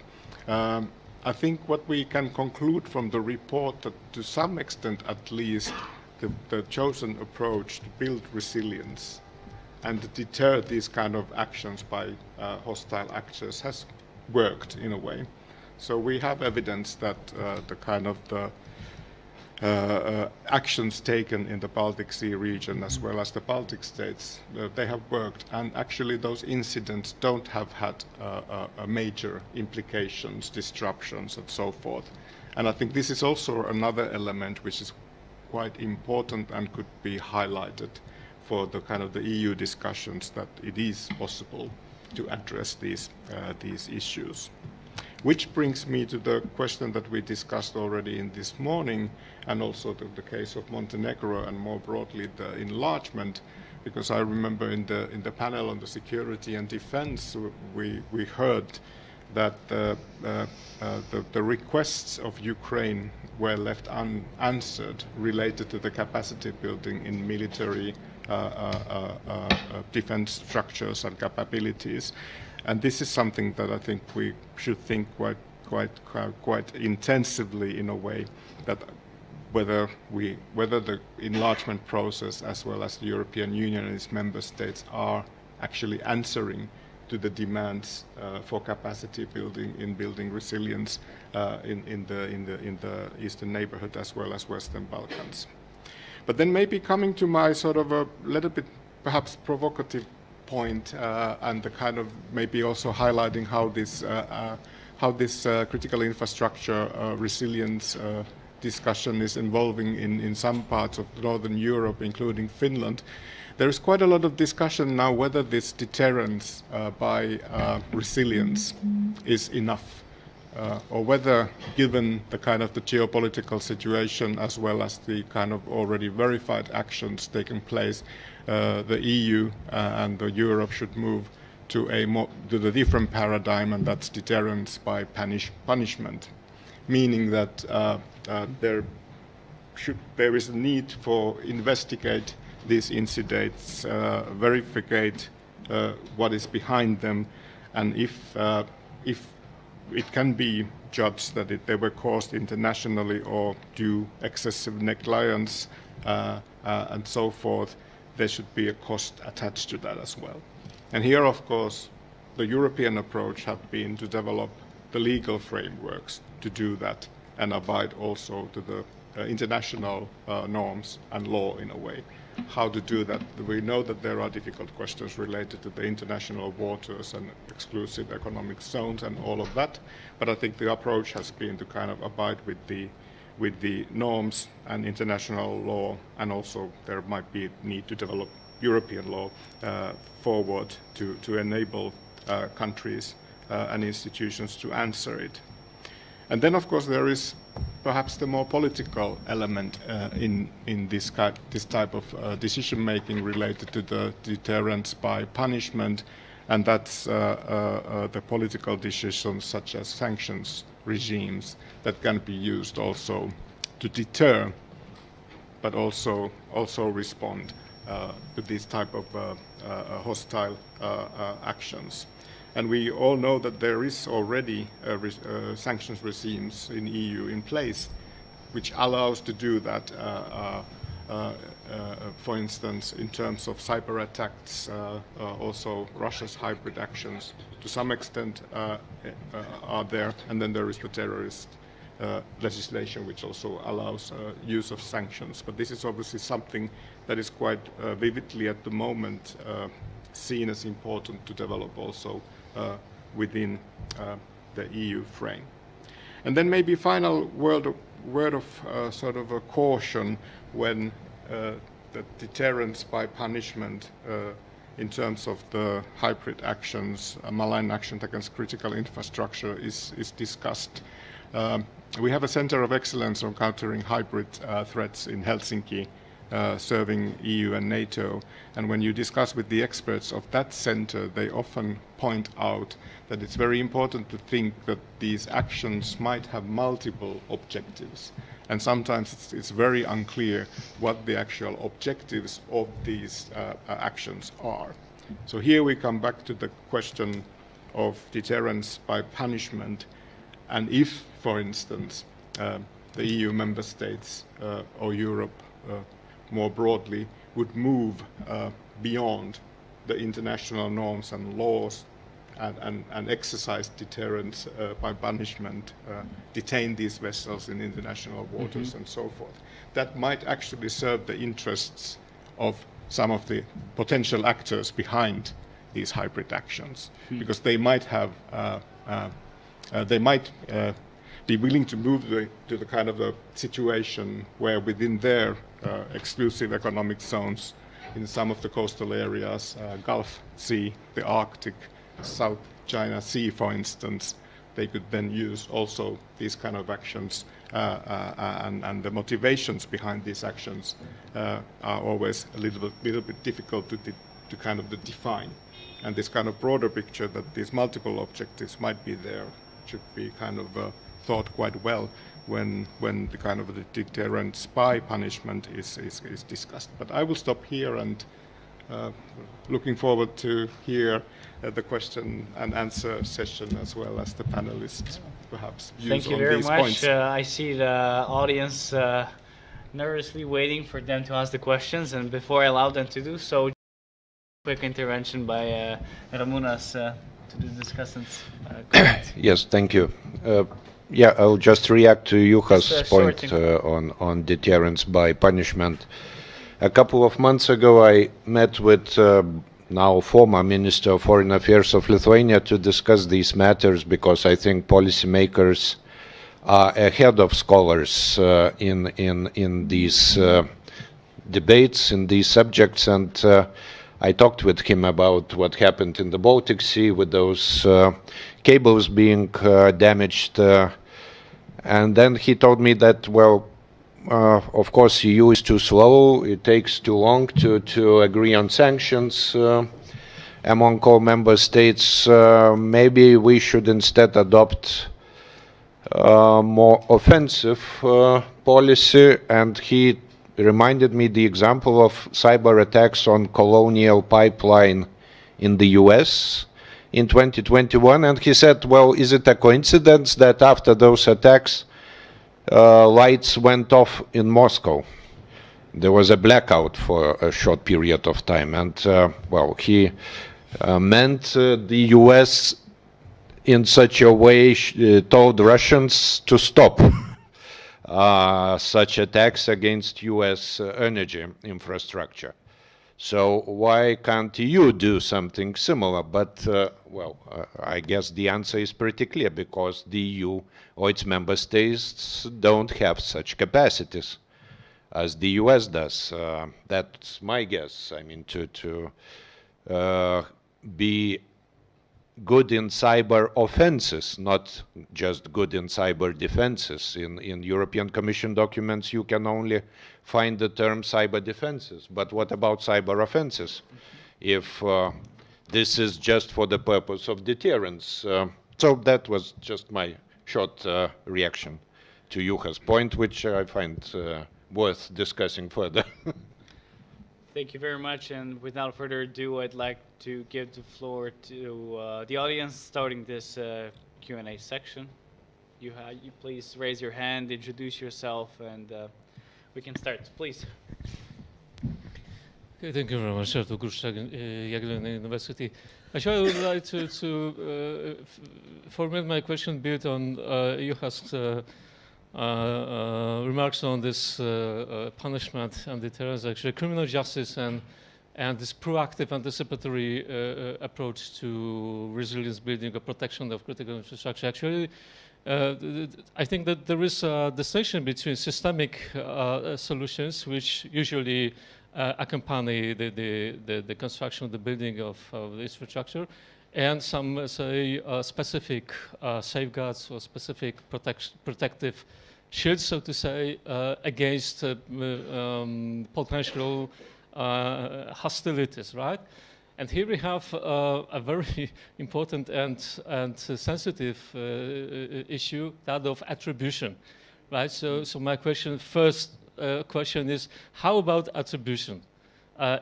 I think what we can conclude from the report that to some extent at least the chosen approach to build resilience and to deter these kind of actions by hostile actors has worked in a way. So we have evidence that the kind of the actions taken in the Baltic Sea region as well as the Baltic states, they have worked, and actually those incidents don't have had major implications, disruptions and so forth. And I think this is also another element which is quite important and could be highlighted for the kind of the EU discussions, that it is possible to address these issues. Which brings me to the question that we discussed already in this morning, and also to the case of Montenegro and more broadly the enlargement, because I remember in the panel on the security and defense, we heard that the requests of Ukraine were left unanswered related to the capacity building in military defense structures and capabilities. And this is something that I think we should think quite intensively in a way, that whether the enlargement process as well as the European Union and its member states are actually answering to the demands for capacity building in building resilience in the Eastern neighbourhood as well as Western Balkans. But then maybe coming to my sort of a little bit perhaps provocative point, and the kind of maybe also highlighting how this how this critical infrastructure resilience discussion is evolving in some parts of Northern Europe, including Finland. There is quite a lot of discussion now whether this deterrence by resilience is enough, or whether, given the kind of the geopolitical situation as well as the kind of already verified actions taking place, the EU and the Europe should move to the different paradigm, and that's deterrence by punishment, meaning that there is a need for investigate these incidents, verificate what is behind them, and if it can be judged that they were caused internationally or due excessive negligence and so forth, there should be a cost attached to that as well. And here, of course, the European approach has been to develop the legal frameworks to do that and abide also to the international norms and law in a way. How to do that? We know that there are difficult questions related to the international waters and exclusive economic zones and all of that, but I think the approach has been to kind of abide with the norms and international law, and also there might be a need to develop European law forward to enable countries and institutions to answer it. And then, of course, there is perhaps the more political element in this type of decision-making related to the deterrence by punishment, and that's the political decisions such as sanctions regimes that can be used also to deter, but also respond to these type of hostile actions. And we all know that there is already sanctions regimes in EU in place, which allows to do that. For instance, in terms of cyber attacks, also Russia's hybrid actions to some extent are there, and then there is the terrorist legislation which also allows use of sanctions. But this is obviously something that is quite vividly at the moment seen as important to develop also within the EU frame. And then maybe final word of sort of a caution when the deterrence by punishment in terms of the hybrid actions, malign actions against critical infrastructure is discussed. We have a Center of Excellence on countering hybrid threats in Helsinki, serving EU and NATO. And when you discuss with the experts of that center, they often point out that it's very important to think that these actions might have multiple objectives. And sometimes it's very unclear what the actual objectives of these actions are. So here we come back to the question of deterrence by punishment. And if, for instance, the EU member states or Europe more broadly would move beyond the international norms and laws and exercise deterrence by punishment, detain these vessels in international waters and so forth. That might actually serve the interests of some of the potential actors behind these hybrid actions, because they might have, be willing to move to the kind of a situation where within their exclusive economic zones in some of the coastal areas, Gulf Sea, the Arctic, South China Sea, for instance, they could then use also these kind of actions, and the motivations behind these actions are always a little bit difficult to kind of define. And this kind of broader picture that these multiple objectives might be there should be kind of thought quite well when the kind of the deterrence by punishment is discussed. But I will stop here and looking forward to hear the question and answer session as well as the panelists perhaps views Thank you on very these much. points. I see the audience nervously waiting for them to ask the questions, and before I allow them to do so, quick intervention by Ramunas to the discussants. Yes, thank you. Yeah, I'll just react to Juha's point short on deterrence by punishment. A couple of months ago, I met with now former Minister of Foreign Affairs of Lithuania, to discuss these matters, because I think policymakers are ahead of scholars in these debates, in these subjects. And I talked with him about what happened in the Baltic Sea with those cables being damaged. And then he told me that, well, of course, EU is too slow. It takes too long to agree on sanctions among all member states. Maybe we should instead adopt more offensive policy. And he reminded me the example of cyber attacks on Colonial Pipeline in the US in 2021. And he said, well, is it a coincidence that after those attacks, lights went off in Moscow? There was a blackout for a short period of time. And, well, he meant the US in such a way told Russians to stop such attacks against US energy infrastructure. So why can't EU do something similar? But, well, I guess the answer is pretty clear, because the EU or its member states don't have such capacities as the US does. That's my guess. I mean, to be good in cyber offenses, not just good in cyber defenses. In European Commission documents, you can only find the term cyber defenses. But what about cyber offenses? If this is just for the purpose of deterrence. So that was just my short reaction to Juha's point, which I find worth discussing further. Thank you very much, and without further ado, I'd like to give the floor to the audience, starting this Q&A section. You please raise your hand, introduce yourself, and we can start, please. Okay, thank you very much, Artur Gruszczak, Jagiellonian University. Actually, I would like to formulate my question built on Juha's remarks on this punishment and deterrence, actually criminal justice and this proactive anticipatory approach to resilience building or protection of critical infrastructure. Actually, I think that there is a distinction between systemic solutions, which usually accompany the construction of the building of the infrastructure, and some, say, specific safeguards or specific protective shields, so to say, against potential hostilities, right? And here we have a very important and sensitive issue, that of attribution, right? So my first question is, how about attribution?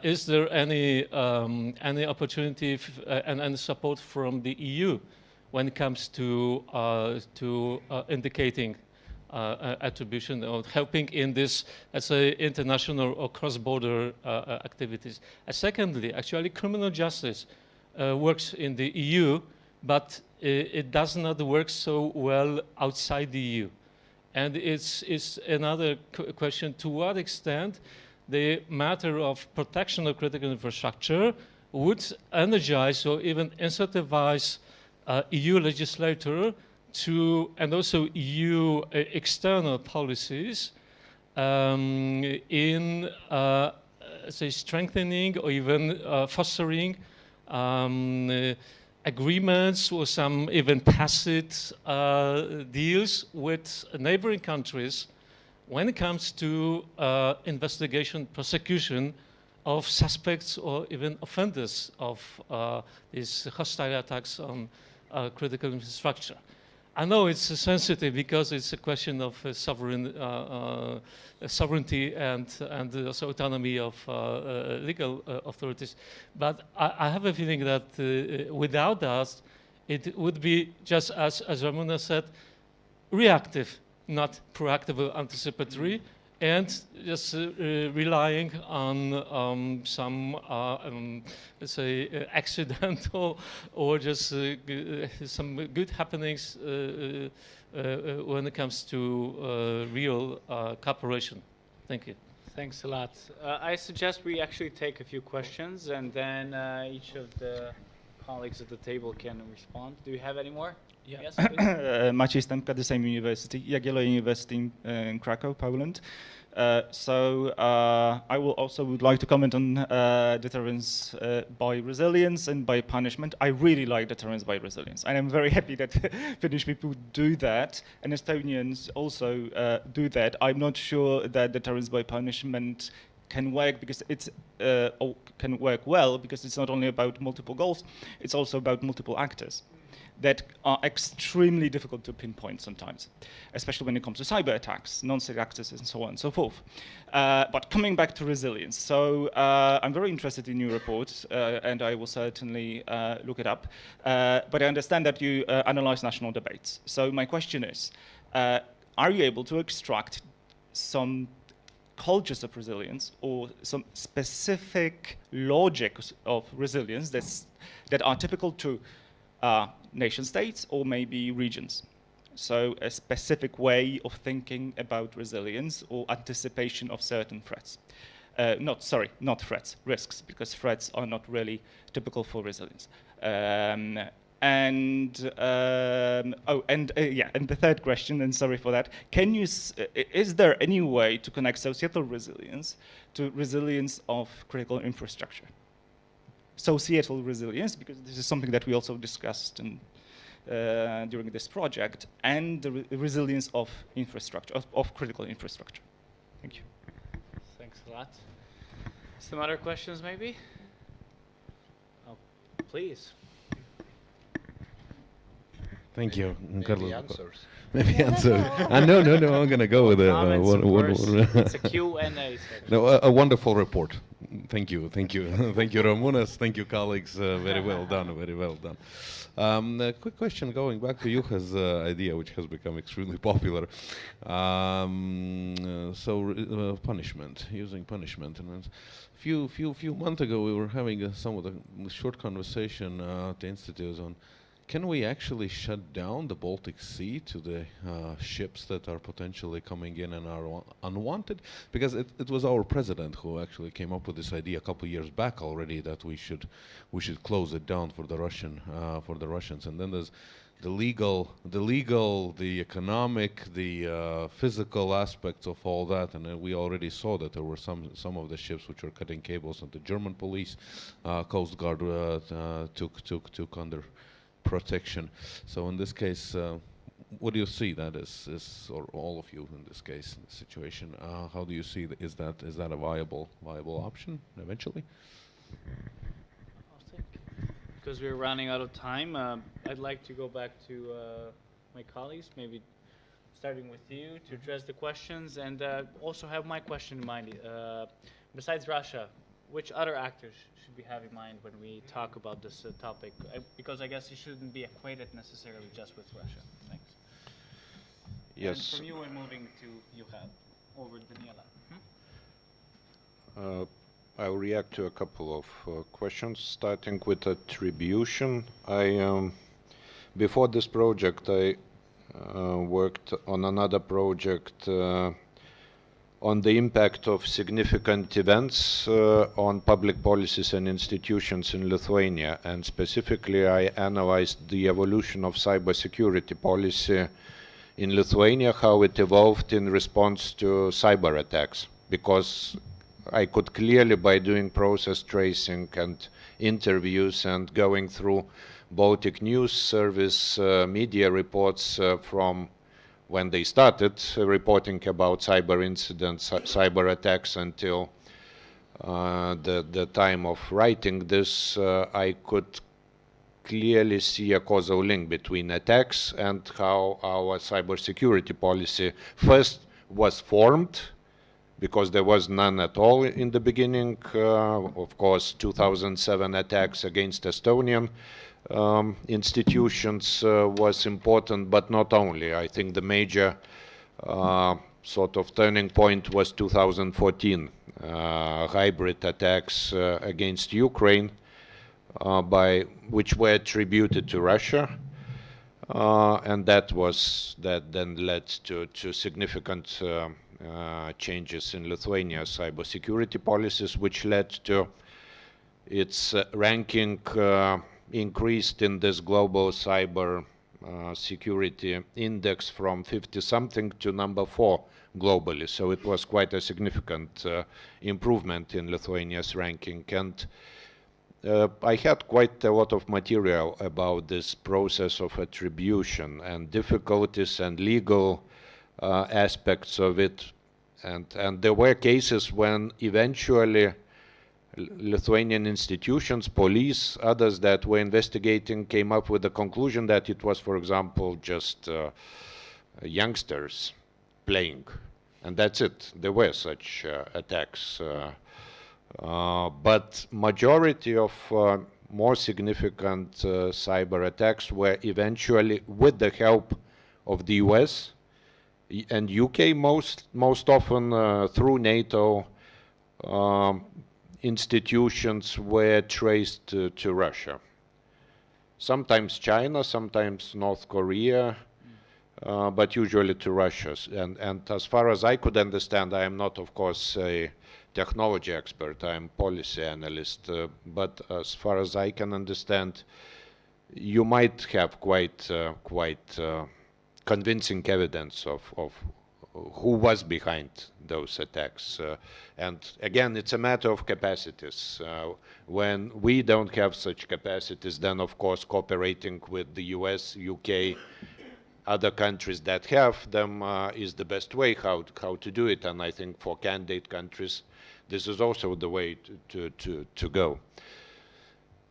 Is there any opportunity and any support from the EU when it comes to indicating attribution or helping in this, let's say, international or cross-border activities? Secondly, actually, criminal justice works in the EU, but it does not work so well outside the EU. And it's another question, to what extent the matter of protection of critical infrastructure would energize or even incentivize EU legislator to, and also EU external policies in, say, strengthening or even fostering agreements or some even tacit deals with neighboring countries when it comes to investigation, prosecution of suspects or even offenders of these hostile attacks on critical infrastructure. I know it's sensitive because it's a question of sovereignty and also autonomy of legal authorities. But I have a feeling that without us, it would be just as Ramona said, reactive, not proactive or anticipatory, and just relying on some, let's say, accidental or just some good happenings when it comes to real cooperation. Thank you. Thanks a lot. I suggest we actually take a few questions and then each of the colleagues at the table can respond. Do you have any more? Yeah. Yes, please. Maciej Stępka, the same university, Jagiellonia University in Krakow, Poland. I will also would like to comment on deterrence by resilience and by punishment. I really like deterrence by resilience, and I'm very happy that Finnish people do that, and Estonians also do that. I'm not sure that deterrence by punishment can work because it's can work well because it's not only about multiple goals, it's also about multiple actors that are extremely difficult to pinpoint sometimes, especially when it comes to cyber attacks, non-state actors, and so on and so forth. But coming back to resilience, so I'm very interested in your report, and I will certainly look it up. But I understand that you analyze national debates. So my question is, are you able to extract some cultures of resilience or some specific logics of resilience that are typical to nation states or maybe regions? So a specific way of thinking about resilience or anticipation of certain threats. Not threats, risks, because threats are not really typical for resilience. And the third question, and sorry for that, is there any way to connect societal resilience to resilience of critical infrastructure? Societal resilience, because this is something that we also discussed during this project, and the resilience of infrastructure, of critical infrastructure. Thank you. Thanks a lot. Some other questions, maybe? Oh, please. Thank you. Maybe answers. Maybe answers. No, I'm going to go with Comments, of course. It's a Q&A session. No, a wonderful report. Thank you. Thank you, Ramunas. Thank you, colleagues. Very well done. Very well done. A quick question going back to Juha's idea, which has become extremely popular. Punishment, using punishment. And a few months ago, we were having a short conversation at the Institute on, can we actually shut down the Baltic Sea to the ships that are potentially coming in and are unwanted? Because it was our president who actually came up with this idea a couple of years back already, that we should close it down for the Russians. And then there's the legal, the economic, the physical aspects of all that. And we already saw that there were some of the ships which were cutting cables, and the German police, Coast Guard took under protection. So in this case, what do you see that is, or all of you in this case, in this situation? How do you see is that a viable option eventually? Because we're running out of time, I'd like to go back to my colleagues, maybe starting with you, to address the questions, and also have my question in mind. Besides Russia, which other actors should we have in mind when we talk about this topic? Because I guess it shouldn't be equated necessarily just with Russia. Thanks. Yes. And from you, we're moving to Juha, over Daniela. I'll react to a couple of questions, starting with attribution. Before this project, I worked on another project on the impact of significant events on public policies and institutions in Lithuania. And specifically, I analyzed the evolution of cybersecurity policy in Lithuania, how it evolved in response to cyber attacks. Because I could clearly, by doing process tracing and interviews and going through Baltic News Service media reports from when they started reporting about cyber incidents, cyber attacks, until the time of writing this, I could clearly see a causal link between attacks and how our cybersecurity policy first was formed, because there was none at all in the beginning. Of course, 2007 attacks against Estonian institutions was important, but not only. I think the major sort of turning point was 2014 hybrid attacks against Ukraine, which were attributed to Russia, and that then led to significant changes in Lithuania's cybersecurity policies, which led to its ranking increased in this global cyber security index from 50-something to number 4 globally. So it was quite a significant improvement in Lithuania's ranking. And I had quite a lot of material about this process of attribution and difficulties and legal aspects of it. And there were cases when eventually Lithuanian institutions, police, others that were investigating came up with the conclusion that it was, for example, just youngsters playing. And that's it. There were such attacks. But majority of more significant cyber attacks were eventually with the help of the US and UK, most often through NATO. Institutions were traced to Russia. Sometimes China, sometimes North Korea, but usually to Russia. And as far as I could understand, I am not, of course, a technology expert, I am policy analyst, but as far as I can understand, you might have quite convincing evidence of who was behind those attacks. And again, it's a matter of capacities. When we don't have such capacities, then of course cooperating with the US, UK, other countries that have them is the best way how to do it. And I think for candidate countries, this is also the way to go.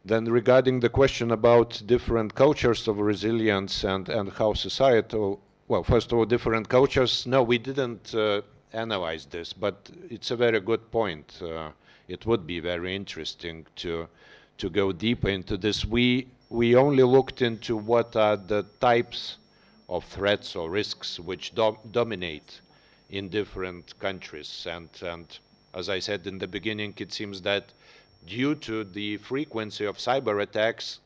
Then regarding the question about different cultures of resilience and how societal, well, first of all, different cultures, no, we didn't analyze this, but it's a very good point. It would be very interesting to go deeper into this. We only looked into what are the types of threats or risks which dominate in different countries. And as I said in the beginning, it seems that due to the frequency of cyber attacks,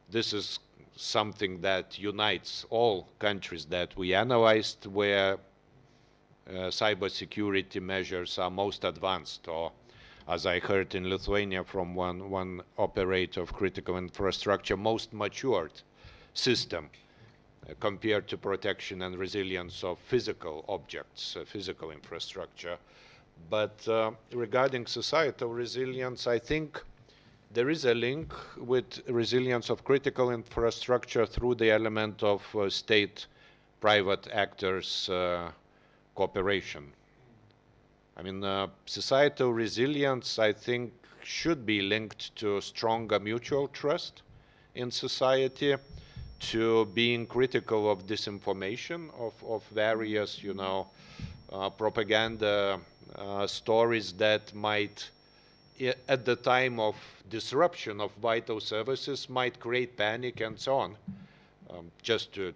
this is something that unites all countries that we analyzed where cybersecurity measures are most advanced, or as I heard in Lithuania from one operator of critical infrastructure, most matured system compared to protection and resilience of physical objects, physical infrastructure. But regarding societal resilience, I think there is a link with resilience of critical infrastructure through the element of state-private actors cooperation. I mean, societal resilience, I think, should be linked to stronger mutual trust in society, to being critical of disinformation, of various, propaganda stories that might, at the time of disruption of vital services, might create panic and so on. Just to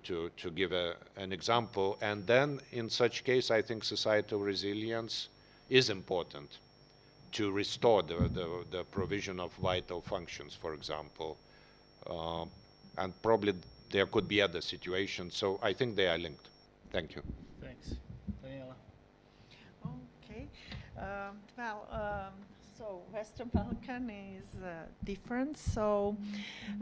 give an example. And then in such case, I think societal resilience is important to restore the provision of vital functions, for example. And probably there could be other situations. So I think they are linked. Thank you. Thanks. Daniela. Okay. So Western Balkan is different. So,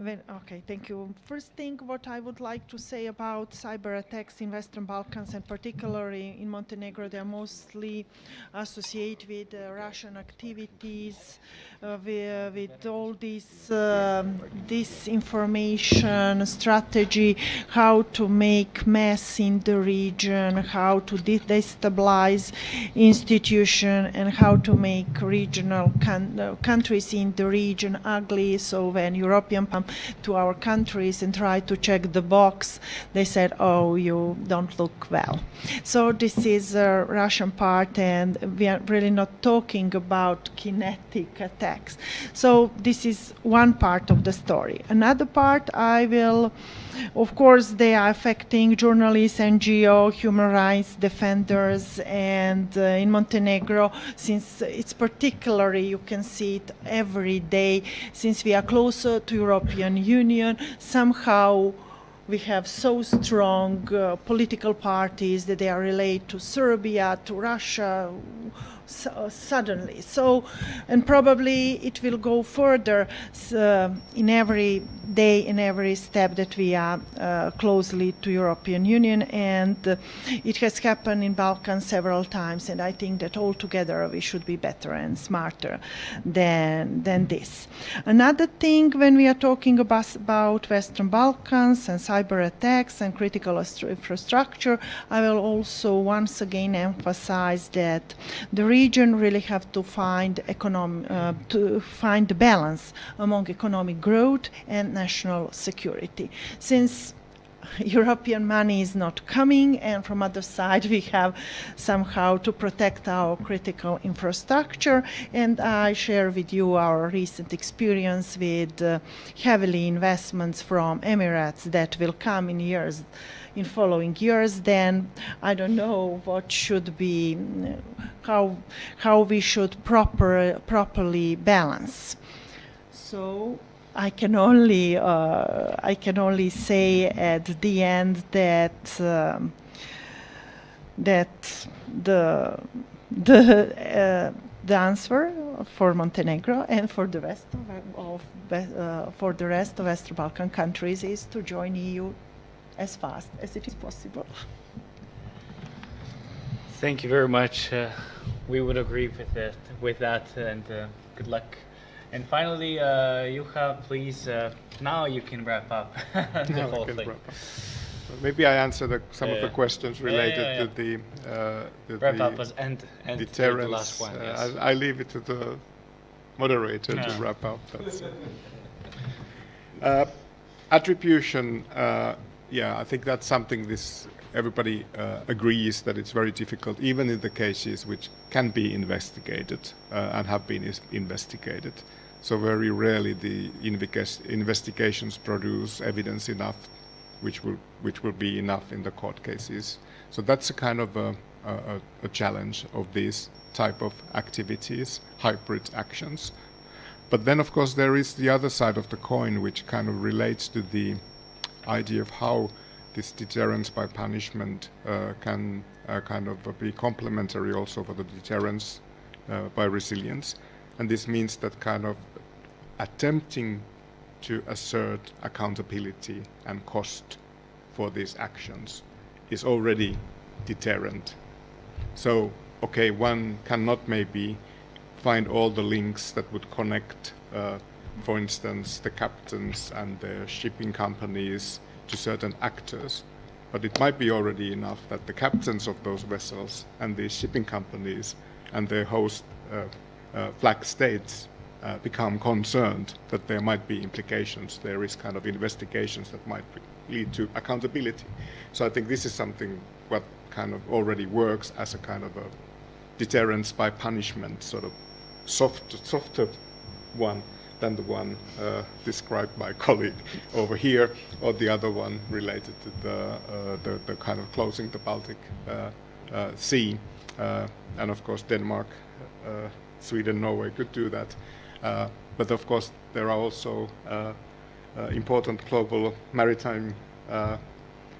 okay, thank you. First thing, what I would like to say about cyber attacks in Western Balkans, and particularly in Montenegro, they are mostly associated with Russian activities, with all this disinformation strategy, how to make mess in the region, how to destabilize institution, and how to make regional countries in the region ugly. So when Europeans come to our countries and try to check the box, they said, oh, you don't look well. So this is a Russian part, and we are really not talking about kinetic attacks. So this is one part of the story. Another part, of course, they are affecting journalists, NGO, human rights defenders, and in Montenegro, since it's particularly, you can see it every day, since we are closer to European Union, somehow we have so strong political parties that they are related to Serbia, to Russia, suddenly. So, and probably it will go further in every day, in every step that we are closely to European Union, and it has happened in Balkans several times, and I think that altogether we should be better and smarter than this. Another thing, when we are talking about Western Balkans and cyber attacks and critical infrastructure, I will also once again emphasize that the region really have to find the balance among economic growth and national security. Since European money is not coming, and from other side we have somehow to protect our critical infrastructure, and I share with you our recent experience with heavily investments from Emirates that will come in following years. Then I don't know what should be, how we should properly balance. So I can only say at the end that the answer for Montenegro and for the rest of Western Balkan countries is to join EU as fast as it is possible. Thank you very much. We would agree with that, and good luck. And finally, Juha, please, now you can wrap up the whole thing. Maybe I answer some of the questions related to the wrap up and deterrence. the last one. Yes. I leave it to the moderator to wrap up. Attribution. Yeah, I think that's something everybody agrees that it's very difficult, even in the cases which can be investigated and have been investigated. So very rarely the investigations produce evidence enough, which will be enough in the court cases. So that's a kind of a challenge of these type of activities, hybrid actions. But then, of course, there is the other side of the coin, which kind of relates to the idea of how this deterrence by punishment can kind of be complementary also for the deterrence by resilience. And this means that kind of attempting to assert accountability and cost for these actions is already deterrent. So, okay, one cannot maybe find all the links that would connect, for instance, the captains and the shipping companies to certain actors, but it might be already enough that the captains of those vessels and the shipping companies and their host flag states become concerned that there might be implications. There is kind of investigations that might lead to accountability. So I think this is something what kind of already works as a kind of a deterrence by punishment, sort of softer one than the one described by colleague over here, or the other one related to the kind of closing the Baltic Sea, and of course Denmark, Sweden, Norway could do that. But of course there are also important global maritime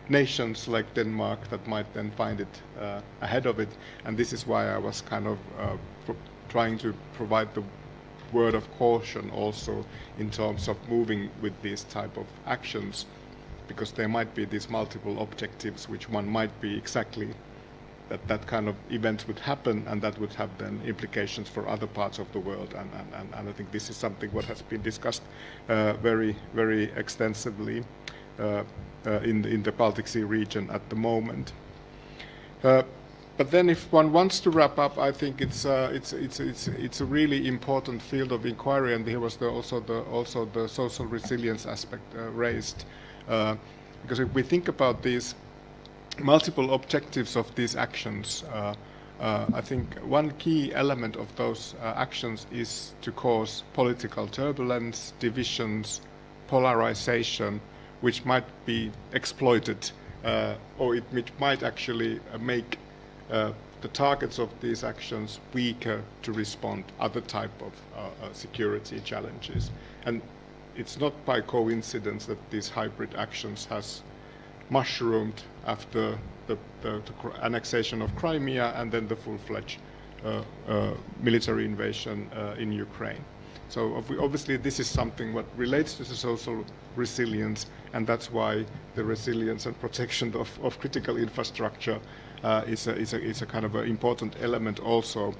nations like Denmark that might then find it ahead of it, and this is why I was kind of trying to provide the word of caution also in terms of moving with these type of actions, because there might be these multiple objectives which one might be exactly that kind of event would happen, and that would have then implications for other parts of the world, and I think this is something what has been discussed very, very extensively in the Baltic Sea region at the moment. But then, if one wants to wrap up, I think it's a really important field of inquiry, and here was also the social resilience aspect raised, because if we think about these multiple objectives of these actions, I think one key element of those actions is to cause political turbulence, divisions, polarization, which might be exploited, or which might actually make the targets of these actions weaker to respond other type of security challenges. And it's not by coincidence that these hybrid actions has mushroomed after the annexation of Crimea and then the full-fledged military invasion in Ukraine. So obviously this is something what relates to the social resilience, and that's why the resilience and protection of critical infrastructure is a kind of an important element also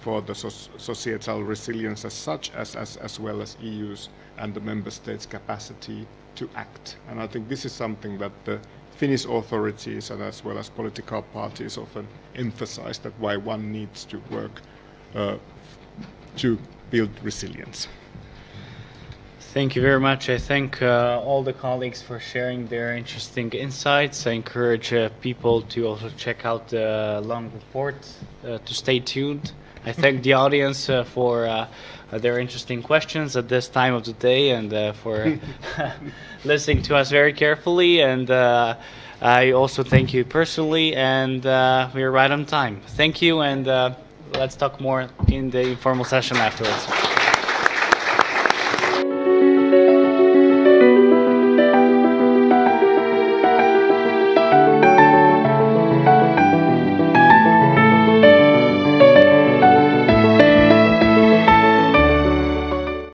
for the societal resilience as such, as well as EU's and the member states' capacity to act. And I think this is something that the Finnish authorities and as well as political parties often emphasize, that why one needs to work to build resilience. Thank you very much. I thank all the colleagues for sharing their interesting insights. I encourage people to also check out the long report, to stay tuned. I thank the audience for their interesting questions at this time of the day, and for listening to us very carefully. And I also thank you personally, and we're right on time. Thank you, and let's talk more in the informal session afterwards.